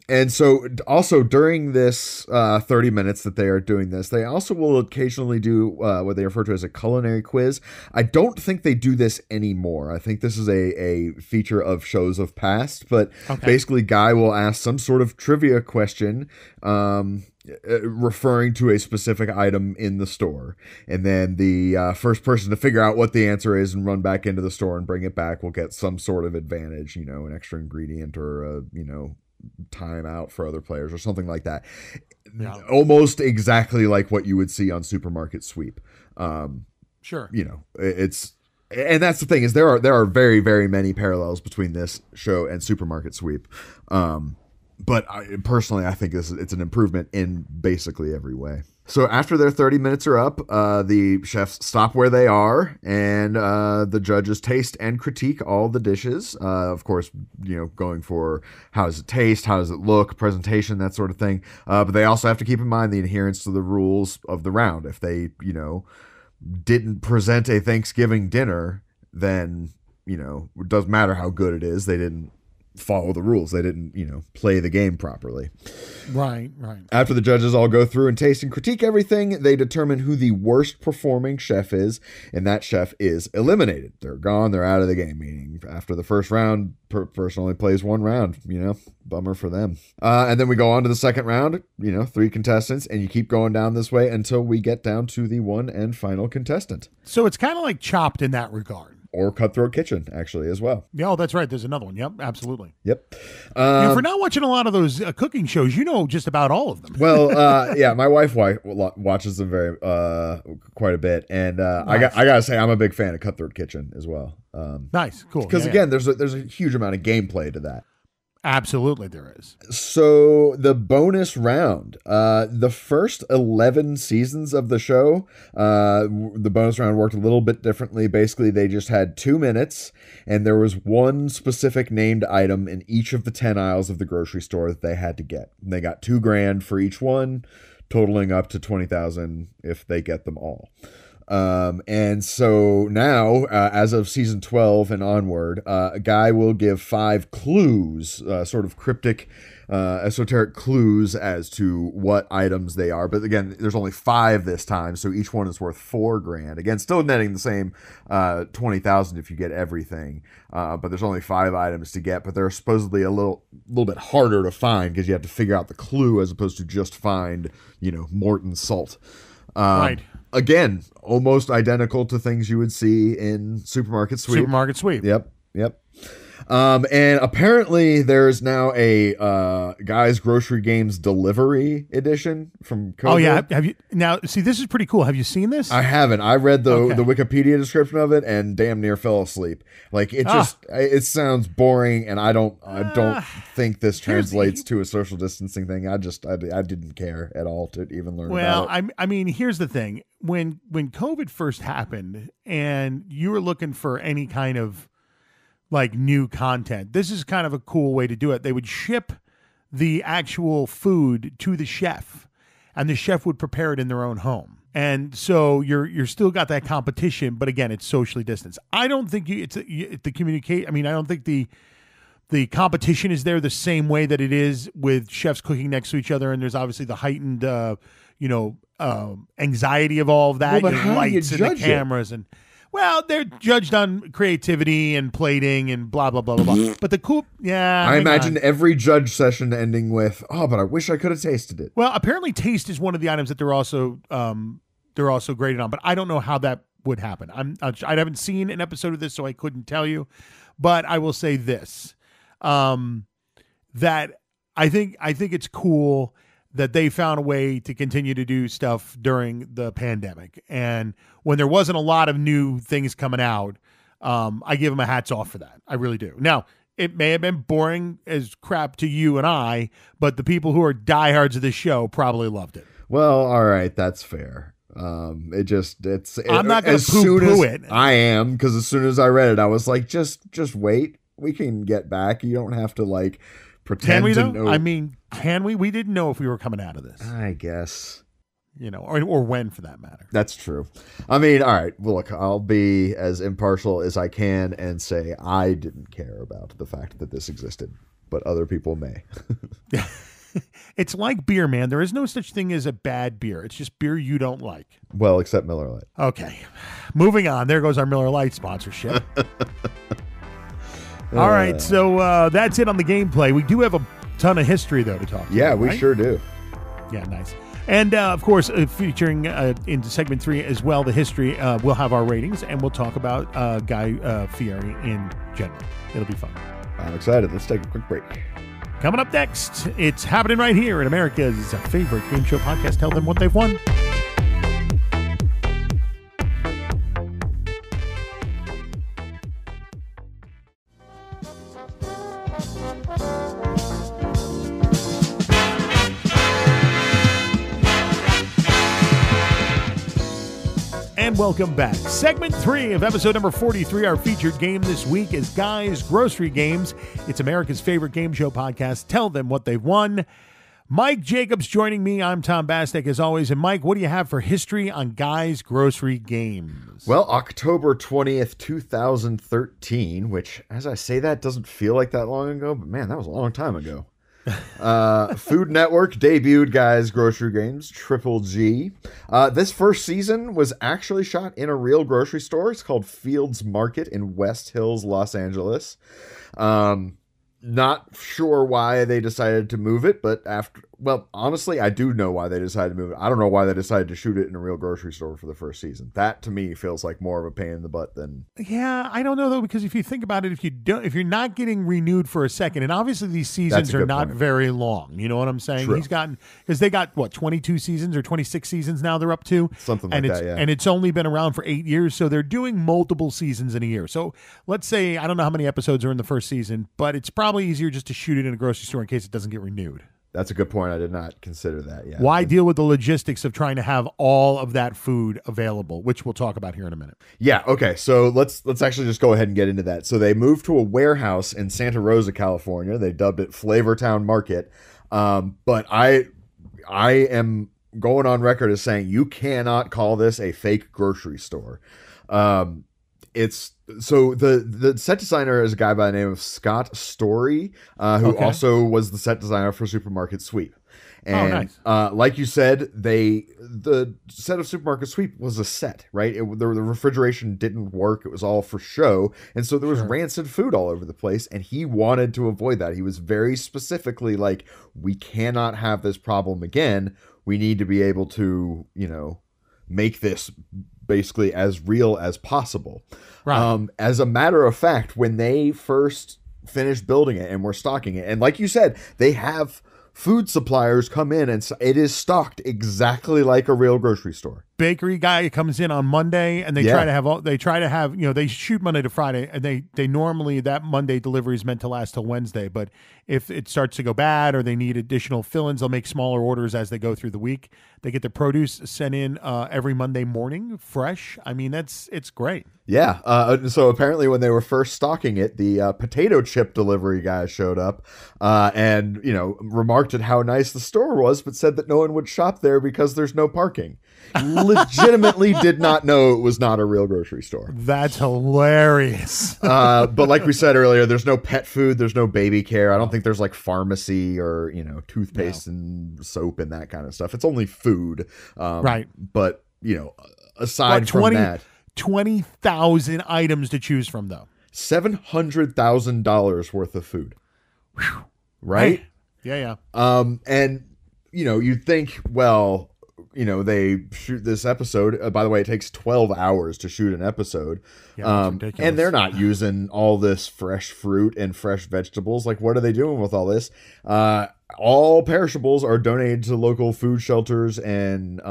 And so also during this 30 minutes that they are doing this, they also will occasionally do what they refer to as a culinary quiz. I don't think they do this anymore. I think this is a feature of shows of past, but basically Guy will ask some sort of trivia question referring to a specific item in the store. And then the first person to figure out what the answer is and run back into the store and bring it back will get some sort of advantage, an extra ingredient or time out for other players or something like that. Yeah. Almost exactly like what you would see on Supermarket Sweep. Sure. You know, and that's the thing is there are very, very many parallels between this show and Supermarket Sweep. But personally, I think it's an improvement in basically every way. So after their 30 minutes are up, the chefs stop where they are, and the judges taste and critique all the dishes. Of course, you know, going for how does it taste, how does it look, presentation, that sort of thing. But they also have to keep in mind the adherence to the rules of the round. If they, you know, didn't present a Thanksgiving dinner, then, you know, it doesn't matter how good it is. They didn't follow the rules. They didn't, you know, play the game properly. Right. After the judges all go through and taste and critique everything, they determine who the worst performing chef is, and that chef is eliminated. They're gone. They're out of the game, meaning after the first round, person only plays one round, you know, bummer for them. And then we go on to the second round, you know, 3 contestants, and you keep going down this way until we get down to the one and final contestant. So it's kind of like Chopped in that regard. Or Cutthroat Kitchen, actually, as well. Yeah, oh, that's right. There's another one. Yep, absolutely. Yep. If we're not watching a lot of those cooking shows, you know just about all of them. Well, yeah, my wife watches them quite a bit, and nice. I gotta say, I'm a big fan of Cutthroat Kitchen as well. Nice, cool. Because again, there's a huge amount of gameplay to that. Absolutely, there is. So the bonus round, the first 11 seasons of the show, the bonus round worked a little bit differently. Basically, they just had 2 minutes, and there was one specific named item in each of the 10 aisles of the grocery store that they had to get. And they got $2,000 for each one, totaling up to $20,000 if they get them all. And so now, as of season 12 and onward, a guy will give 5 clues, sort of cryptic, esoteric clues as to what items they are. But again, there's only 5 this time, so each one is worth $4,000. Again, still netting the same $20,000 if you get everything. But there's only 5 items to get, but they're supposedly a little bit harder to find because you have to figure out the clue as opposed to just find, you know, Morton salt. Right. Again, almost identical to things you would see in Supermarket Sweep. Supermarket Sweep. Yep. And apparently there's now a Guy's Grocery Games delivery edition from COVID. Oh yeah, have you now? See, this is pretty cool. Have you seen this? I haven't. I read the Wikipedia description of it and damn near fell asleep. Like it sounds boring, and I don't think this translates to a social distancing thing. I didn't care at all to even learn about it. I mean, here's the thing: when COVID first happened, and you were looking for any kind of like new content, this is kind of a cool way to do it. They would ship the actual food to the chef, and the chef would prepare it in their own home. And so you're still got that competition, but again, it's socially distanced. I don't think the communicate. I mean, I don't think the competition is there the same way that it is with chefs cooking next to each other. And there's obviously the heightened, anxiety of all of that. Well, but how lights do you and the judge cameras and. Well, they're judged on creativity and plating and blah, blah, blah, blah, blah. But the cool, yeah. I imagine every judge session ending with, "Oh, but I wish I could have tasted it." Well, apparently taste is one of the items that they're also graded on, but I don't know how that would happen. I haven't seen an episode of this, so I couldn't tell you. But I will say this, that I think it's cool that they found a way to continue to do stuff during the pandemic. And when there wasn't a lot of new things coming out, I give them a hats off for that. I really do. Now, it may have been boring as crap to you and I, but the people who are diehards of this show probably loved it. Well, all right, that's fair. I'm not going to poo-poo it. I am, because as soon as I read it, I was like, just wait. We can get back. You don't have to like pretend can we, to though? know. I mean, can we? We didn't know if we were coming out of this. I guess. You know, or when for that matter. That's true. I mean, all right, well, look, I'll be as impartial as I can and say I didn't care about the fact that this existed, but other people may. It's like beer, man. There is no such thing as a bad beer. It's just beer you don't like. Well, except Miller Lite. Okay. Moving on. There goes our Miller Lite sponsorship. All right, so that's it on the gameplay. We do have a ton of history, though, to talk about. Yeah, we sure do. Yeah, nice. And, of course, featuring in segment 3 as well, the history, we'll have our ratings, and we'll talk about Guy Fieri in general. It'll be fun. I'm excited. Let's take a quick break. Coming up next, it's happening right here at America's favorite game show podcast. Tell them what they've won. And welcome back. Segment 3 of episode number 43. Our featured game this week is Guy's Grocery Games. It's America's favorite game show podcast. Tell them what they've won. Mike Jacobs joining me. I'm Tom Bastek as always. And Mike, what do you have for history on Guy's Grocery Games? Well, October 20th, 2013, which, as I say that, doesn't feel like that long ago, but man, that was a long time ago. Food Network debuted Guy's Grocery Games, Triple G. This first season was actually shot in a real grocery store. It's called Fields Market in West Hills, Los Angeles. Not sure why they decided to move it, but honestly, I do know why they decided to move it. I don't know why they decided to shoot it in a real grocery store for the first season. That to me feels like more of a pain in the butt than. Yeah, I don't know though, because if you think about it, if you're not getting renewed for a second, and obviously these seasons are not very long. You know what I'm saying? True. He's gotten, because they got 22 seasons or 26 seasons now they're up to, something like that. Yeah, and it's only been around for 8 years, so they're doing multiple seasons in a year. So let's say, I don't know how many episodes are in the first season, but it's probably easier just to shoot it in a grocery store in case it doesn't get renewed. That's a good point. I did not consider that. Yeah. Why deal with the logistics of trying to have all of that food available, which we'll talk about here in a minute. Yeah. Okay. So let's actually just go ahead and get into that. So they moved to a warehouse in Santa Rosa, California. They dubbed it Flavortown Market. But I am going on record as saying you cannot call this a fake grocery store. The set designer is a guy by the name of Scott Story, who also was the set designer for Supermarket Sweep. And like you said, the set of Supermarket Sweep was a set, right? The refrigeration didn't work. It was all for show. And so there was rancid food all over the place. And he wanted to avoid that. He was very specifically like, we cannot have this problem again. We need to be able to, make this basically as real as possible. Right. As a matter of fact, when they first finished building it and were stocking it, and like you said, they have food suppliers come in and it is stocked exactly like a real grocery store. Bakery guy comes in on Monday and they try to have they shoot Monday to Friday, and they normally, that Monday delivery is meant to last till Wednesday, but if it starts to go bad or they need additional fill-ins, they'll make smaller orders as they go through the week. They get the produce sent in every Monday morning fresh. I mean, it's great. Yeah. So apparently when they were first stocking it, the potato chip delivery guy showed up and remarked at how nice the store was, but said that no one would shop there because there's no parking. Legitimately did not know it was not a real grocery store. That's hilarious. But like we said earlier, there's no pet food, there's no baby care. I don't think there's like pharmacy or toothpaste and soap and that kind of stuff. It's only food. Right. But aside from that, 20,000 items to choose from, though. $700,000 worth of food. Whew. Right? Hey. Yeah. And you'd think, well, they shoot this episode. By the way, it takes 12 hours to shoot an episode. Yeah, and they're not using all this fresh fruit and fresh vegetables. Like, what are they doing with all this? All perishables are donated to local food shelters and,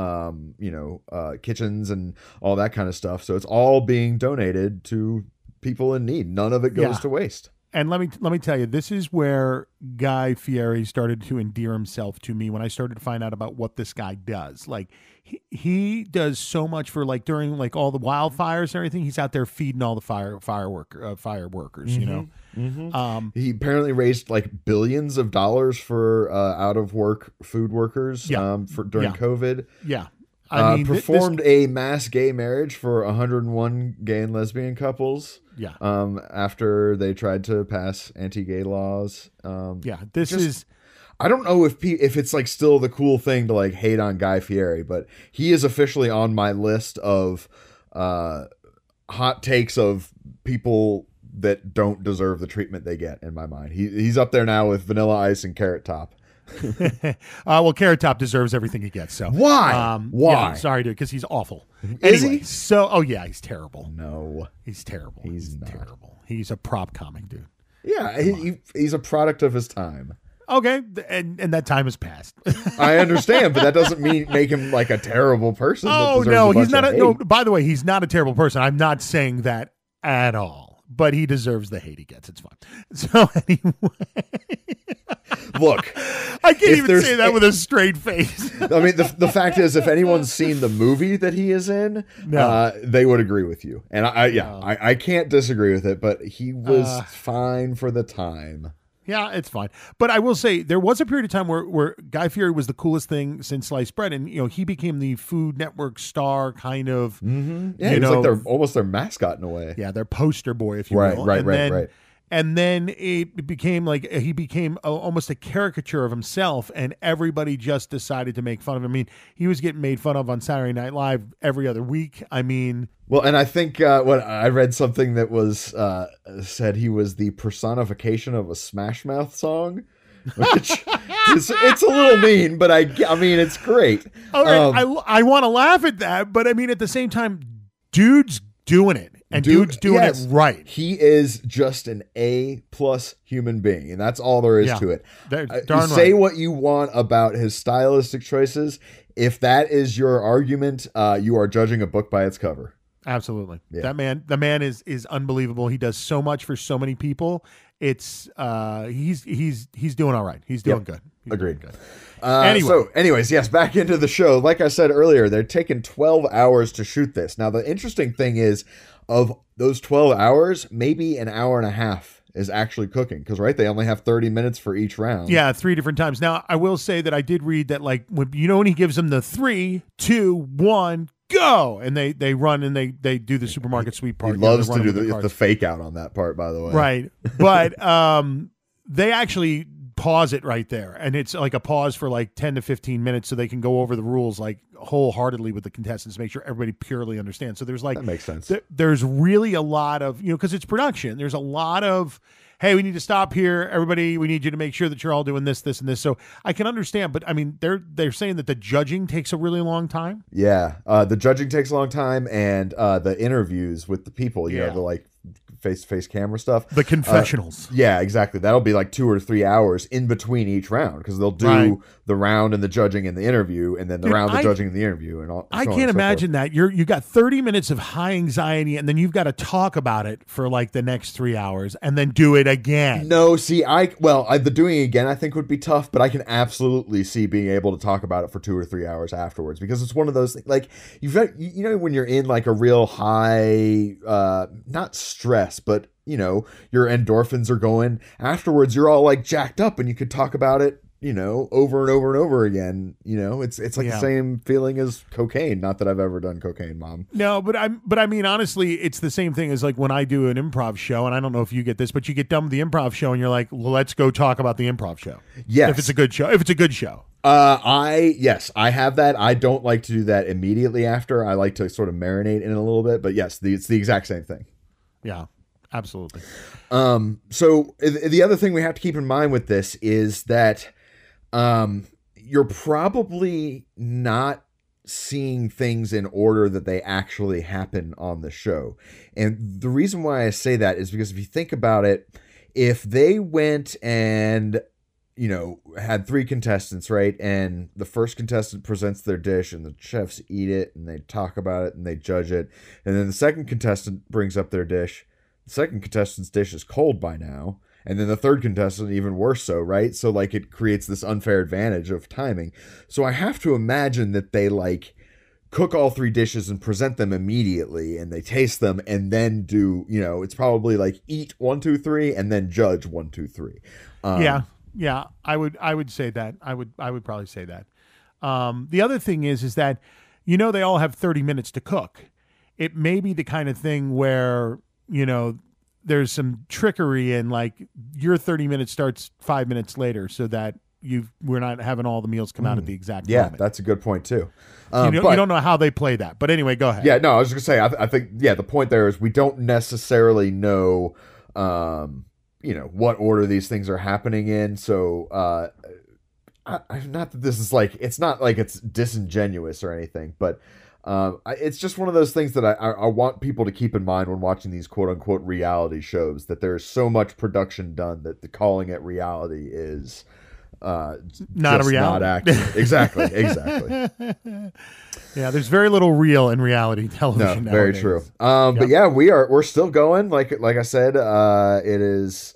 kitchens and all that kind of stuff. So it's all being donated to people in need. None of it goes to waste. And let me tell you, this is where Guy Fieri started to endear himself to me when I started to find out about what this guy does. Like, he does so much for, like, during like all the wildfires and everything. He's out there feeding all the fire workers. Mm-hmm. He apparently raised like billions of dollars for out of work food workers during COVID. Yeah. I mean, performed a mass gay marriage for 101 gay and lesbian couples. Yeah. After they tried to pass anti-gay laws. I don't know if it's like still the cool thing to like hate on Guy Fieri, but he is officially on my list of hot takes of people that don't deserve the treatment they get in my mind. He's up there now with Vanilla Ice and Carrot Top. Well, Carrot Top deserves everything he gets. So why? Why? Yeah, sorry, dude, because he's awful. Is he? So, he's terrible. No, he's terrible. He's terrible. He's a prop comic, dude. Yeah, he's a product of his time. Okay, and that time has passed. I understand, but that doesn't make him like a terrible person. Oh no, he's not. No, by the way, he's not a terrible person. I'm not saying that at all. But he deserves the hate he gets. It's fine. So anyway, look, I can't even say that with a straight face. I mean, the fact is, if anyone's seen the movie that he is in, they would agree with you. And I can't disagree with it. But he was fine for the time. Yeah, it's fine. But I will say there was a period of time where Guy Fieri was the coolest thing since sliced bread, and he became the Food Network star kind of. Mm-hmm. Yeah, he was like almost their mascot in a way. Yeah, their poster boy, if you will. Right. And then it became like he became almost a caricature of himself, and everybody just decided to make fun of him. I mean, he was getting made fun of on Saturday Night Live every other week. I mean, well, and I think what I read something that was said he was the personification of a Smash Mouth song, which it's a little mean, but I mean it's great. All right, I want to laugh at that, but I mean at the same time, dude's doing it. And dude's doing it right. He is just an A+ human being, and that's all there is to it. Say what you want about his stylistic choices. If that is your argument, you are judging a book by its cover. Absolutely. Yeah. The man is unbelievable. He does so much for so many people. It's he's doing all right. He's doing good. Agreed. Doing good. Anyways, yes, back into the show. Like I said earlier, they're taking 12 hours to shoot this. Now, the interesting thing is, of those 12 hours, maybe an hour and a half is actually cooking, because they only have 30 minutes for each round. Yeah, 3 different times. Now, I will say that I did read that, like, when he gives them the 3, 2, 1, go, and they run and they do the supermarket sweep part. He loves to do the fake out on that part, by the way. Right, but they actually pause it right there, and it's like a pause for like 10 to 15 minutes so they can go over the rules like wholeheartedly with the contestants to make sure everybody purely understands. So there's like, that makes sense. There's really a lot of, because it's production, there's a lot of, hey, we need to stop here, everybody, we need you to make sure that you're all doing this, and this. So I can understand, but I mean, they're saying that the judging takes a really long time. Yeah, the judging takes a long time, and the interviews with the people, you know, the like face-to-face camera stuff. The confessionals. Yeah, exactly. That'll be like 2 or 3 hours in between each round, because they'll do the round and the judging and the interview, and then the round, the judging and the interview, and all. I can't imagine that. You got 30 minutes of high anxiety, and then you've got to talk about it for like the next 3 hours, and then do it again. No, see, the doing it again I think would be tough, but I can absolutely see being able to talk about it for 2 or 3 hours afterwards, because it's one of those things, like when you're in like a real high, not stress, but your endorphins are going afterwards, you're all like jacked up, and you could talk about it over and over and over again. It's like the same feeling as cocaine. Not that I've ever done cocaine, Mom. No, but I mean, honestly, it's the same thing as like when I do an improv show, and I don't know if you get this, but you get done with the improv show and you're like, well, let's go talk about the improv show. Yes. If it's a good show. I have that. I don't like to do that immediately after. I like to sort of marinate in it a little bit, but yes, it's the exact same thing. Yeah, absolutely. So the other thing we have to keep in mind with this is that you're probably not seeing things in order that they actually happen on the show. And the reason why I say that is because if you think about it, if they went and had 3 contestants, right? And the first contestant presents their dish and the chefs eat it and they talk about it and they judge it. And then the second contestant brings up their dish. The second contestant's dish is cold by now. And then the third contestant, even worse so, right? So like it creates this unfair advantage of timing. So I have to imagine that they like cook all 3 dishes and present them immediately, and they taste them and then do, it's probably like eat 1, 2, 3 and then judge 1, 2, 3. Yeah, I would say that. I would probably say that. The other thing is that, they all have 30 minutes to cook. It may be the kind of thing where, there's some trickery in like your 30 minutes starts 5 minutes later, so that we're not having all the meals come out at the exact moment. Yeah, that's a good point too. You don't know how they play that, but anyway, go ahead. Yeah, no, I was just gonna say, I think, the point there is we don't necessarily know, what order these things are happening in. So, not that this is like, it's not like it's disingenuous or anything, but it's just one of those things that I want people to keep in mind when watching these quote unquote reality shows, that there's so much production done that calling it reality is not a reality. Not accurate. Exactly. Yeah, there's very little real in reality television. No, very nowadays. true. But yeah, we're still going. Like I said, it is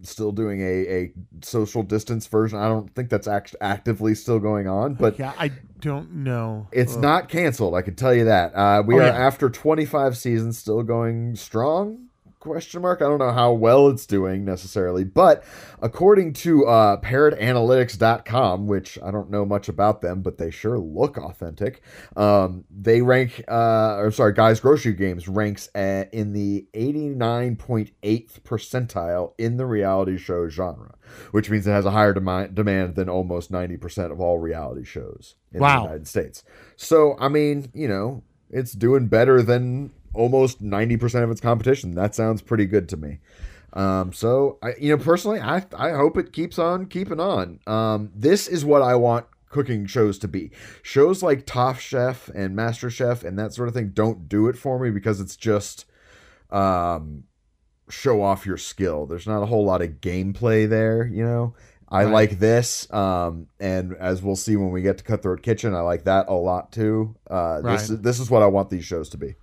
still doing a social distance version. I don't think that's actively still going on, but yeah, I don't know. It's not canceled. I can tell you that. We are after 25 seasons, still going strong. Question mark. I don't know how well it's doing necessarily, but according to parrotanalytics.com, which I don't know much about them, but they sure look authentic. They rank, Guy's Grocery Games ranks in the 89.8th percentile in the reality show genre, which means it has a higher demand than almost 90% of all reality shows in the United States. So, I mean, it's doing better than almost 90% of its competition. That sounds pretty good to me. So personally, I hope it keeps on keeping on. This is what I want cooking shows to be. Shows like Top Chef and Master Chef and that sort of thing don't do it for me because it's just show off your skill. There's not a whole lot of gameplay there, I like this, and as we'll see when we get to Cutthroat Kitchen, I like that a lot too. This is what I want these shows to be.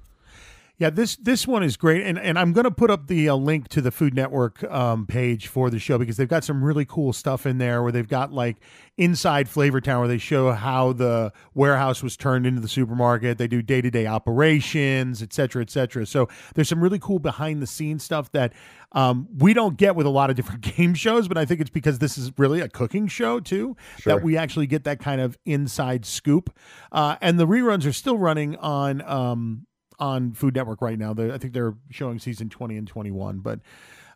Yeah, this one is great, and I'm going to put up the link to the Food Network page for the show because they've got some really cool stuff in there where they've got like inside Flavor Town where they show how the warehouse was turned into the supermarket. They do day-to-day operations, et cetera, et cetera. So there's some really cool behind-the-scenes stuff that we don't get with a lot of different game shows, but I think it's because this is really a cooking show too, that we actually get that kind of inside scoop. And the reruns are still running on Food Network right now. I think they're showing season 20 and 21. But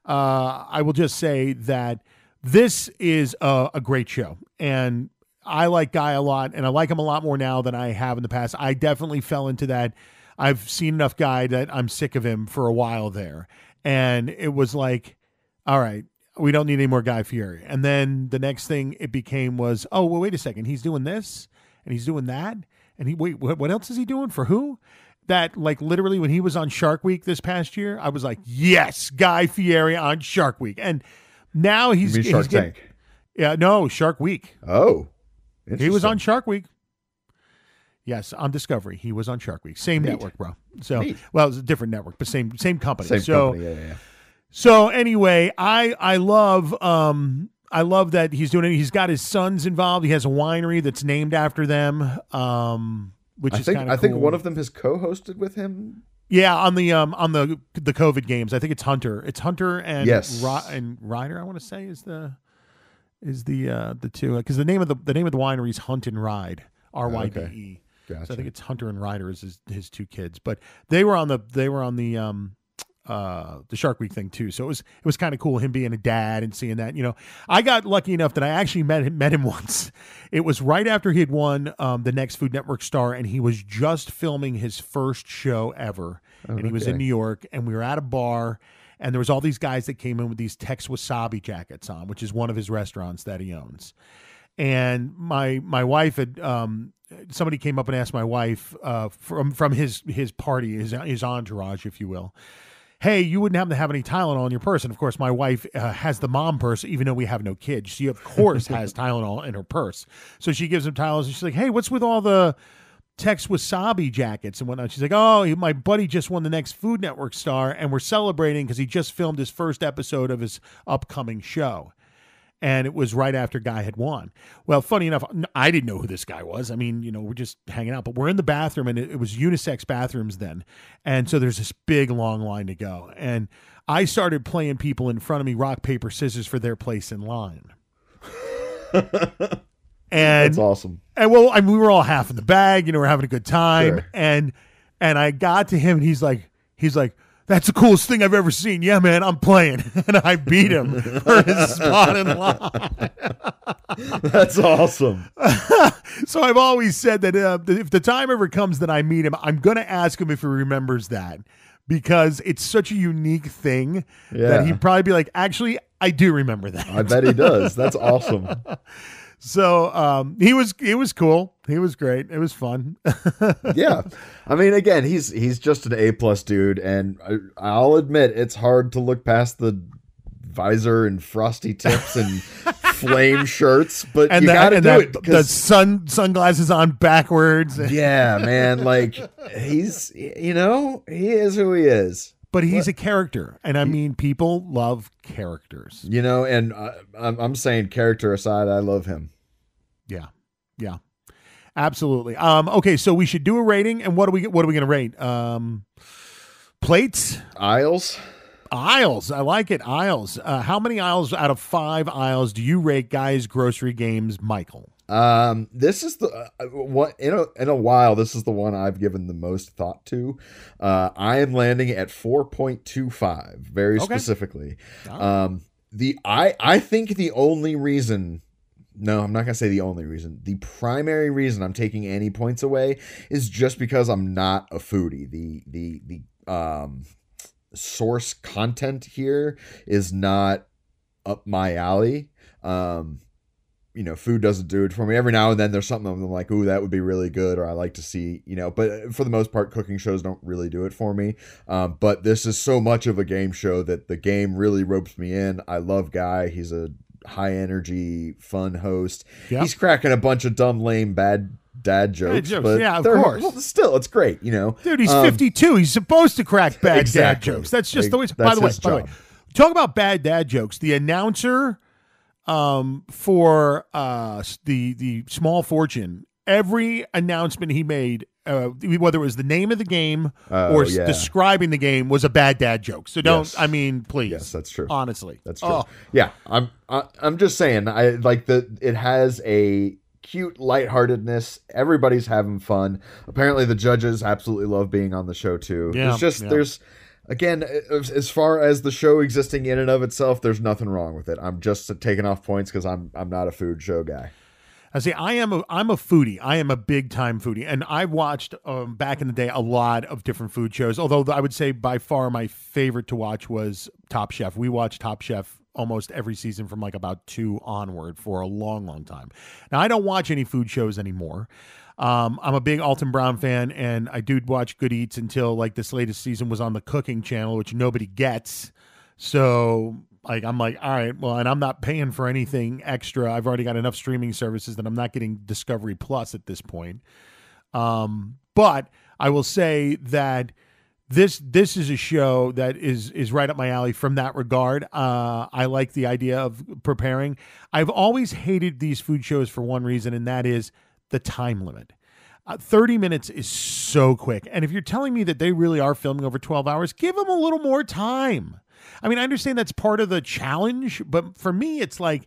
I will just say that this is a great show. And I like Guy a lot, and I like him a lot more now than I have in the past. I definitely fell into that. I've seen enough Guy that I'm sick of him for a while there. And it was like, all right, we don't need any more Guy Fieri. And then the next thing it became was, oh, well, wait a second. He's doing this, and he's doing that. And what else is he doing? For who? That, like, literally when he was on Shark Week this past year, I was like, yes, Guy Fieri on Shark Week. And now he's Shark Tank. Yeah, no, Shark Week. Oh, he was on Shark Week. Yes, on Discovery. He was on Shark Week. Same network, bro. So, well, it's a different network, but same company. Same company. Yeah. So anyway, I love that he's doing it. He's got his sons involved. He has a winery that's named after them. Which is kind of cool. I think one of them has co-hosted with him. Yeah, on the COVID games. I think it's Hunter. It's Hunter and and Ryder. I want to say is the two, because the name of the winery is Hunt and Ride, RYDE. Okay. Gotcha. So I think it's Hunter and Ryder is his two kids. But they were on the Shark Week thing too. So it was kind of cool, him being a dad and seeing that. I got lucky enough that I actually met him once. It was right after he had won the next Food Network star, and he was just filming his first show ever. And he was in New York, and we were at a bar, and there was all these guys that came in with these Tex Wasabi jackets on, which is one of his restaurants that he owns. And my wife had somebody came up and asked my wife from his party, his entourage, if you will, hey, you wouldn't happen to have any Tylenol in your purse? And of course, my wife has the mom purse, even though we have no kids. She, of course, has Tylenol in her purse. So she gives him Tylenol, and she's like, hey, what's with all the Tex Wasabi jackets and whatnot? She's like, oh, my buddy just won the next Food Network star, and we're celebrating because he just filmed his first episode of his upcoming show. And it was right after Guy had won. Well, funny enough, I didn't know who this guy was. I mean, we're just hanging out, but we're in the bathroom, and it was unisex bathrooms then. And so there's this big, long line to go. And I started playing people in front of me rock, paper, scissors for their place in line. And that's awesome. And well, I mean, we were all half in the bag, we're having a good time. Sure. And I got to him, and he's like, that's the coolest thing I've ever seen. Yeah, man, I'm playing. And I beat him for his spot in line. That's awesome. So I've always said that if the time ever comes that I meet him, I'm going to ask him if he remembers that, because it's such a unique thing that he'd probably be like, actually, I do remember that. I bet he does. That's awesome. So he was cool. He was great. It was fun. Yeah. I mean, again, he's just an A+ dude, and I'll admit it's hard to look past the visor and frosty tips and flame shirts, but and you gotta do it. The sunglasses on backwards. Yeah, man. Like he's, he is who he is. But he's a character, and I mean, people love characters. And I'm saying, character aside, I love him. Yeah, absolutely. Okay, so we should do a rating, and what are we going to rate? Plates, aisles. I like it. Aisles. How many aisles out of 5 aisles do you rate Guy's Grocery Games, Michael? This is the what in a while. This is the one I've given the most thought to. I am landing at 4.25, very specifically. I think the only reason. No, I'm not gonna say the only reason. The primary reason I'm taking any points away is just because I'm not a foodie. The source content here is not up my alley. Food doesn't do it for me. Every now and then there's something I'm like, ooh, that would be really good, or I like to see, but for the most part, cooking shows don't really do it for me. But this is so much of a game show that the game really ropes me in. I love Guy. He's a high energy, fun host. Yep. He's cracking a bunch of dumb, lame, bad dad jokes. But yeah, of course. Well, still, it's great, Dude, he's 52. He's supposed to crack bad dad jokes. That's just the way. By the way, talk about bad dad jokes. The announcer for the Small Fortune, every announcement he made, whether it was the name of the game or describing the game, was a bad dad joke. So don't. Yes. I mean, please. Yes, that's true. Honestly, that's true. Yeah, I'm just saying. I like that. It has a cute lightheartedness. Everybody's having fun. Apparently, the judges absolutely love being on the show too. Yeah, it's just there's. Again, as far as the show existing in and of itself, there's nothing wrong with it. I'm just taking off points because I'm not a food show guy. I see. I'm a foodie. I am a big time foodie, and I watched back in the day a lot of different food shows. Although I would say by far my favorite to watch was Top Chef. We watched Top Chef almost every season from like about 2 onward for a long, long time. Now I don't watch any food shows anymore. I'm a big Alton Brown fan, and I do watch Good Eats until like this latest season was on the cooking channel, which nobody gets. So like I'm like, all right, well, and I'm not paying for anything extra. I've already got enough streaming services that I'm not getting Discovery Plus at this point. But I will say that this is a show that is right up my alley from that regard. I like the idea of preparing. I've always hated these food shows for one reason, and that is the time limit. 30 minutes is so quick. And if you're telling me that they really are filming over 12 hours, give them a little more time. I mean, I understand that's part of the challenge, but for me, it's like,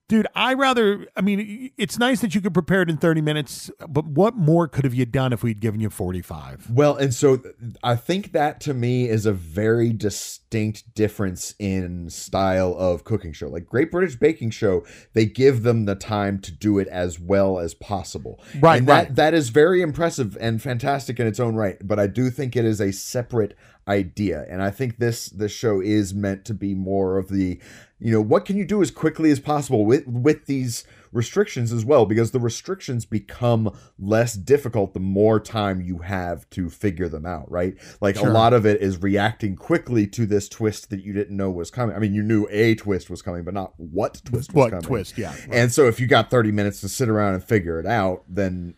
dude, it's nice that you could prepare it in 30 minutes, but what more could have you done if we'd given you 45? Well, and so I think that to me is a very distinct difference in style of cooking show. Like Great British Baking Show, they give them the time to do it as well as possible. Right, and that is very impressive and fantastic in its own right, but I do think it is a separate idea. And I think this show is meant to be more of the, what can you do as quickly as possible with these restrictions as well, because the restrictions become less difficult the more time you have to figure them out, right? Like a lot of it is reacting quickly to this twist that you didn't know was coming. I mean, you knew a twist was coming, but not what twist was coming. Yeah. Right. And so if you got 30 minutes to sit around and figure it out, then,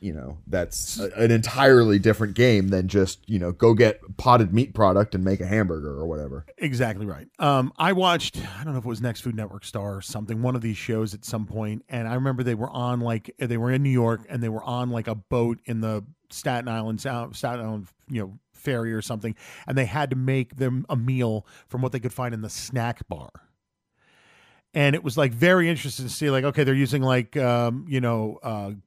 that's an entirely different game than just, go get potted meat product and make a hamburger or whatever. Exactly right. I watched, I don't know if it was Next Food Network Star or something, one of these shows at some point, and I remember they were in New York, and they were on like a boat in the Staten Island, ferry or something, and they had to make them a meal from what they could find in the snack bar. And it was like very interesting to see, like, okay, they're using like,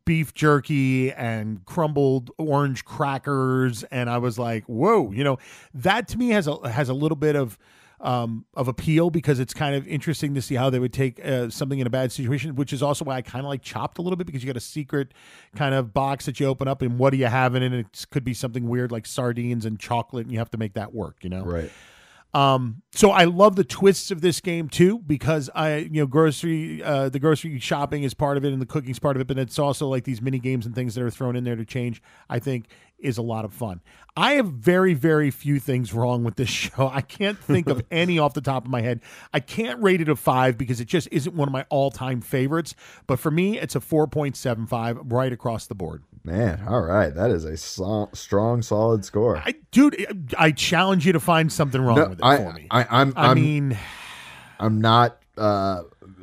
beef jerky and crumbled orange crackers. And I was like, whoa, that to me has a little bit of appeal, because it's kind of interesting to see how they would take something in a bad situation, which is also why I kind of like Chopped a little bit, because you got a secret kind of box that you open up and what do you have in it? And it could be something weird like sardines and chocolate, and you have to make that work, Right. So I love the twists of this game too, because the grocery shopping is part of it and the cooking's part of it, but it's also like these mini games and things that are thrown in there to change, I think is a lot of fun. I have very, very few things wrong with this show. I can't think of any off the top of my head. I can't rate it a 5 because it just isn't one of my all-time favorites. But for me, it's a 4.75 right across the board. Man, all right. That is a strong, solid score. I challenge you to find something wrong with it for me. I'm not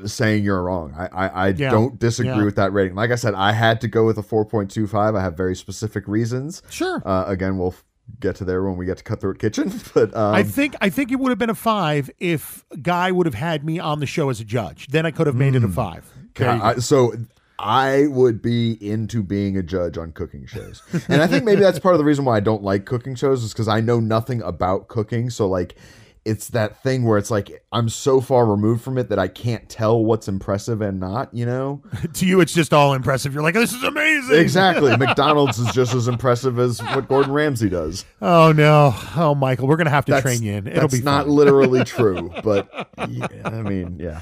saying you're wrong. I don't disagree with that rating. Like I said, I had to go with a 4.25. I have very specific reasons. Sure. Again, we'll get to there when we get to Cutthroat Kitchen. But I think it would have been a 5 if Guy would have had me on the show as a judge. Then I could have made it a 5. So I would be into being a judge on cooking shows. And I think maybe that's part of the reason why I don't like cooking shows is because I know nothing about cooking. So like, it's that thing where it's like, I'm so far removed from it that I can't tell what's impressive and not, you know? To you, it's just all impressive. You're like, this is amazing. Exactly. McDonald's is just as impressive as what Gordon Ramsay does. Oh, no. Oh, Michael, we're going to have to train you in. It'll be fun. That's not literally true, but yeah, I mean, yeah.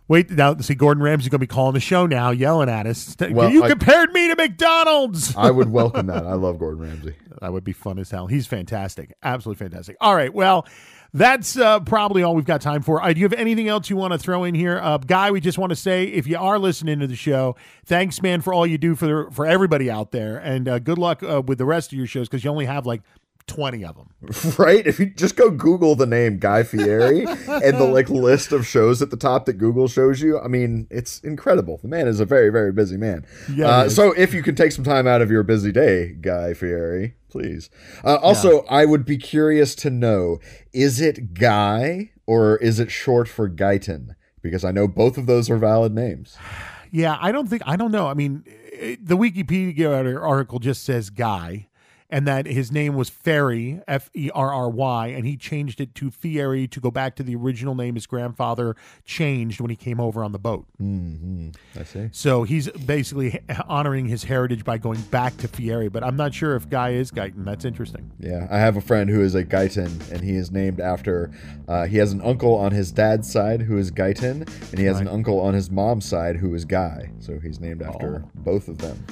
Wait, now, see, Gordon Ramsay's going to be calling the show now, yelling at us. Well, you compared me to McDonald's. I would welcome that. I love Gordon Ramsay. That would be fun as hell. He's fantastic. Absolutely fantastic. All right, well, that's probably all we've got time for. Do you have anything else you want to throw in here? Guy, we just want to say, if you are listening to the show, thanks, man, for all you do for everybody out there. And good luck with the rest of your shows because you only have like 20 of them. Right? If you just go Google the name Guy Fieri and the like list of shows at the top that Google shows you, I mean, it's incredible. The man is a very, very busy man. Yeah, so if you can take some time out of your busy day, Guy Fieri, please. I would be curious to know, is it Guy or is it short for Guyton? Because I know both of those are valid names. Yeah, I don't know. I mean, the Wikipedia article just says Guy. And that his name was Ferry, Ferry, and he changed it to Fieri to go back to the original name his grandfather changed when he came over on the boat. Mm-hmm. I see. So he's basically honoring his heritage by going back to Fieri, but I'm not sure if Guy is Guyton. That's interesting. Yeah, I have a friend who is a Guyton, and he is named after, he has an uncle on his dad's side who is Guyton, and he has an uncle on his mom's side who is Guy. So he's named after both of them.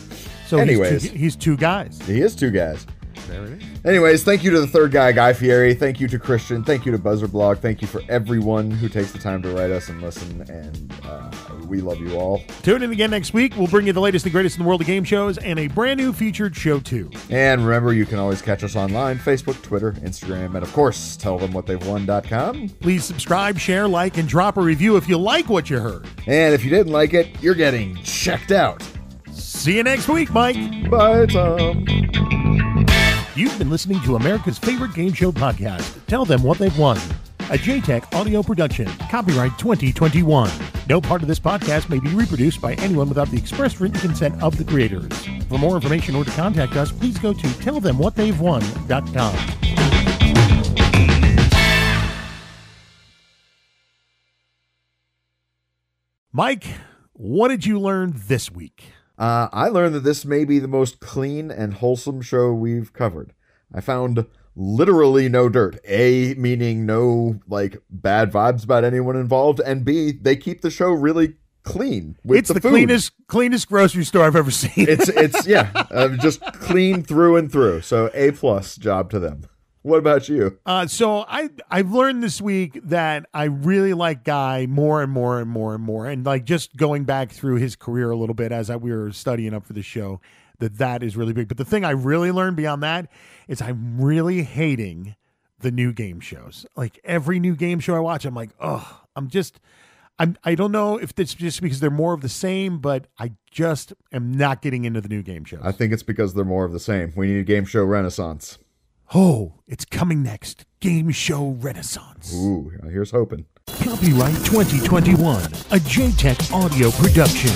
So anyways, he's two guys. He is two guys. There it is. Anyways, thank you to the third guy, Guy Fieri. Thank you to Christian. Thank you to Buzzer Blog. Thank you for everyone who takes the time to write us and listen. And we love you all. Tune in again next week. We'll bring you the latest and greatest in the world of game shows and a brand new featured show too. And remember, you can always catch us online: Facebook, Twitter, Instagram, and of course, tellthemwhatthey'vewon.com. Please subscribe, share, like, and drop a review if you like what you heard. And if you didn't like it, you're getting checked out. See you next week, Mike. Bye, Tom. You've been listening to America's favorite game show podcast, Tell Them What They've Won, a JTech audio production, copyright 2021. No part of this podcast may be reproduced by anyone without the express written consent of the creators. For more information or to contact us, please go to tellthemwhatthey'vewon.com. Mike, what did you learn this week? I learned that this may be the most clean and wholesome show we've covered. I found literally no dirt. A, meaning no like bad vibes about anyone involved, and B, they keep the show really clean. It's the cleanest grocery store I've ever seen. It's just clean through and through. So A+ job to them. What about you? So I've learned this week that I really like Guy more and more and more and more. And like just going back through his career a little bit as we were studying up for the show, that is really big. But the thing I really learned beyond that is I'm really hating the new game shows. Like every new game show I watch, I'm like, oh, I don't know if it's just because they're more of the same, but I just am not getting into the new game shows. I think it's because they're more of the same. We need a game show renaissance. Oh, it's coming next. Game show renaissance. Ooh, here's hoping. Copyright 2021, a JTech audio production.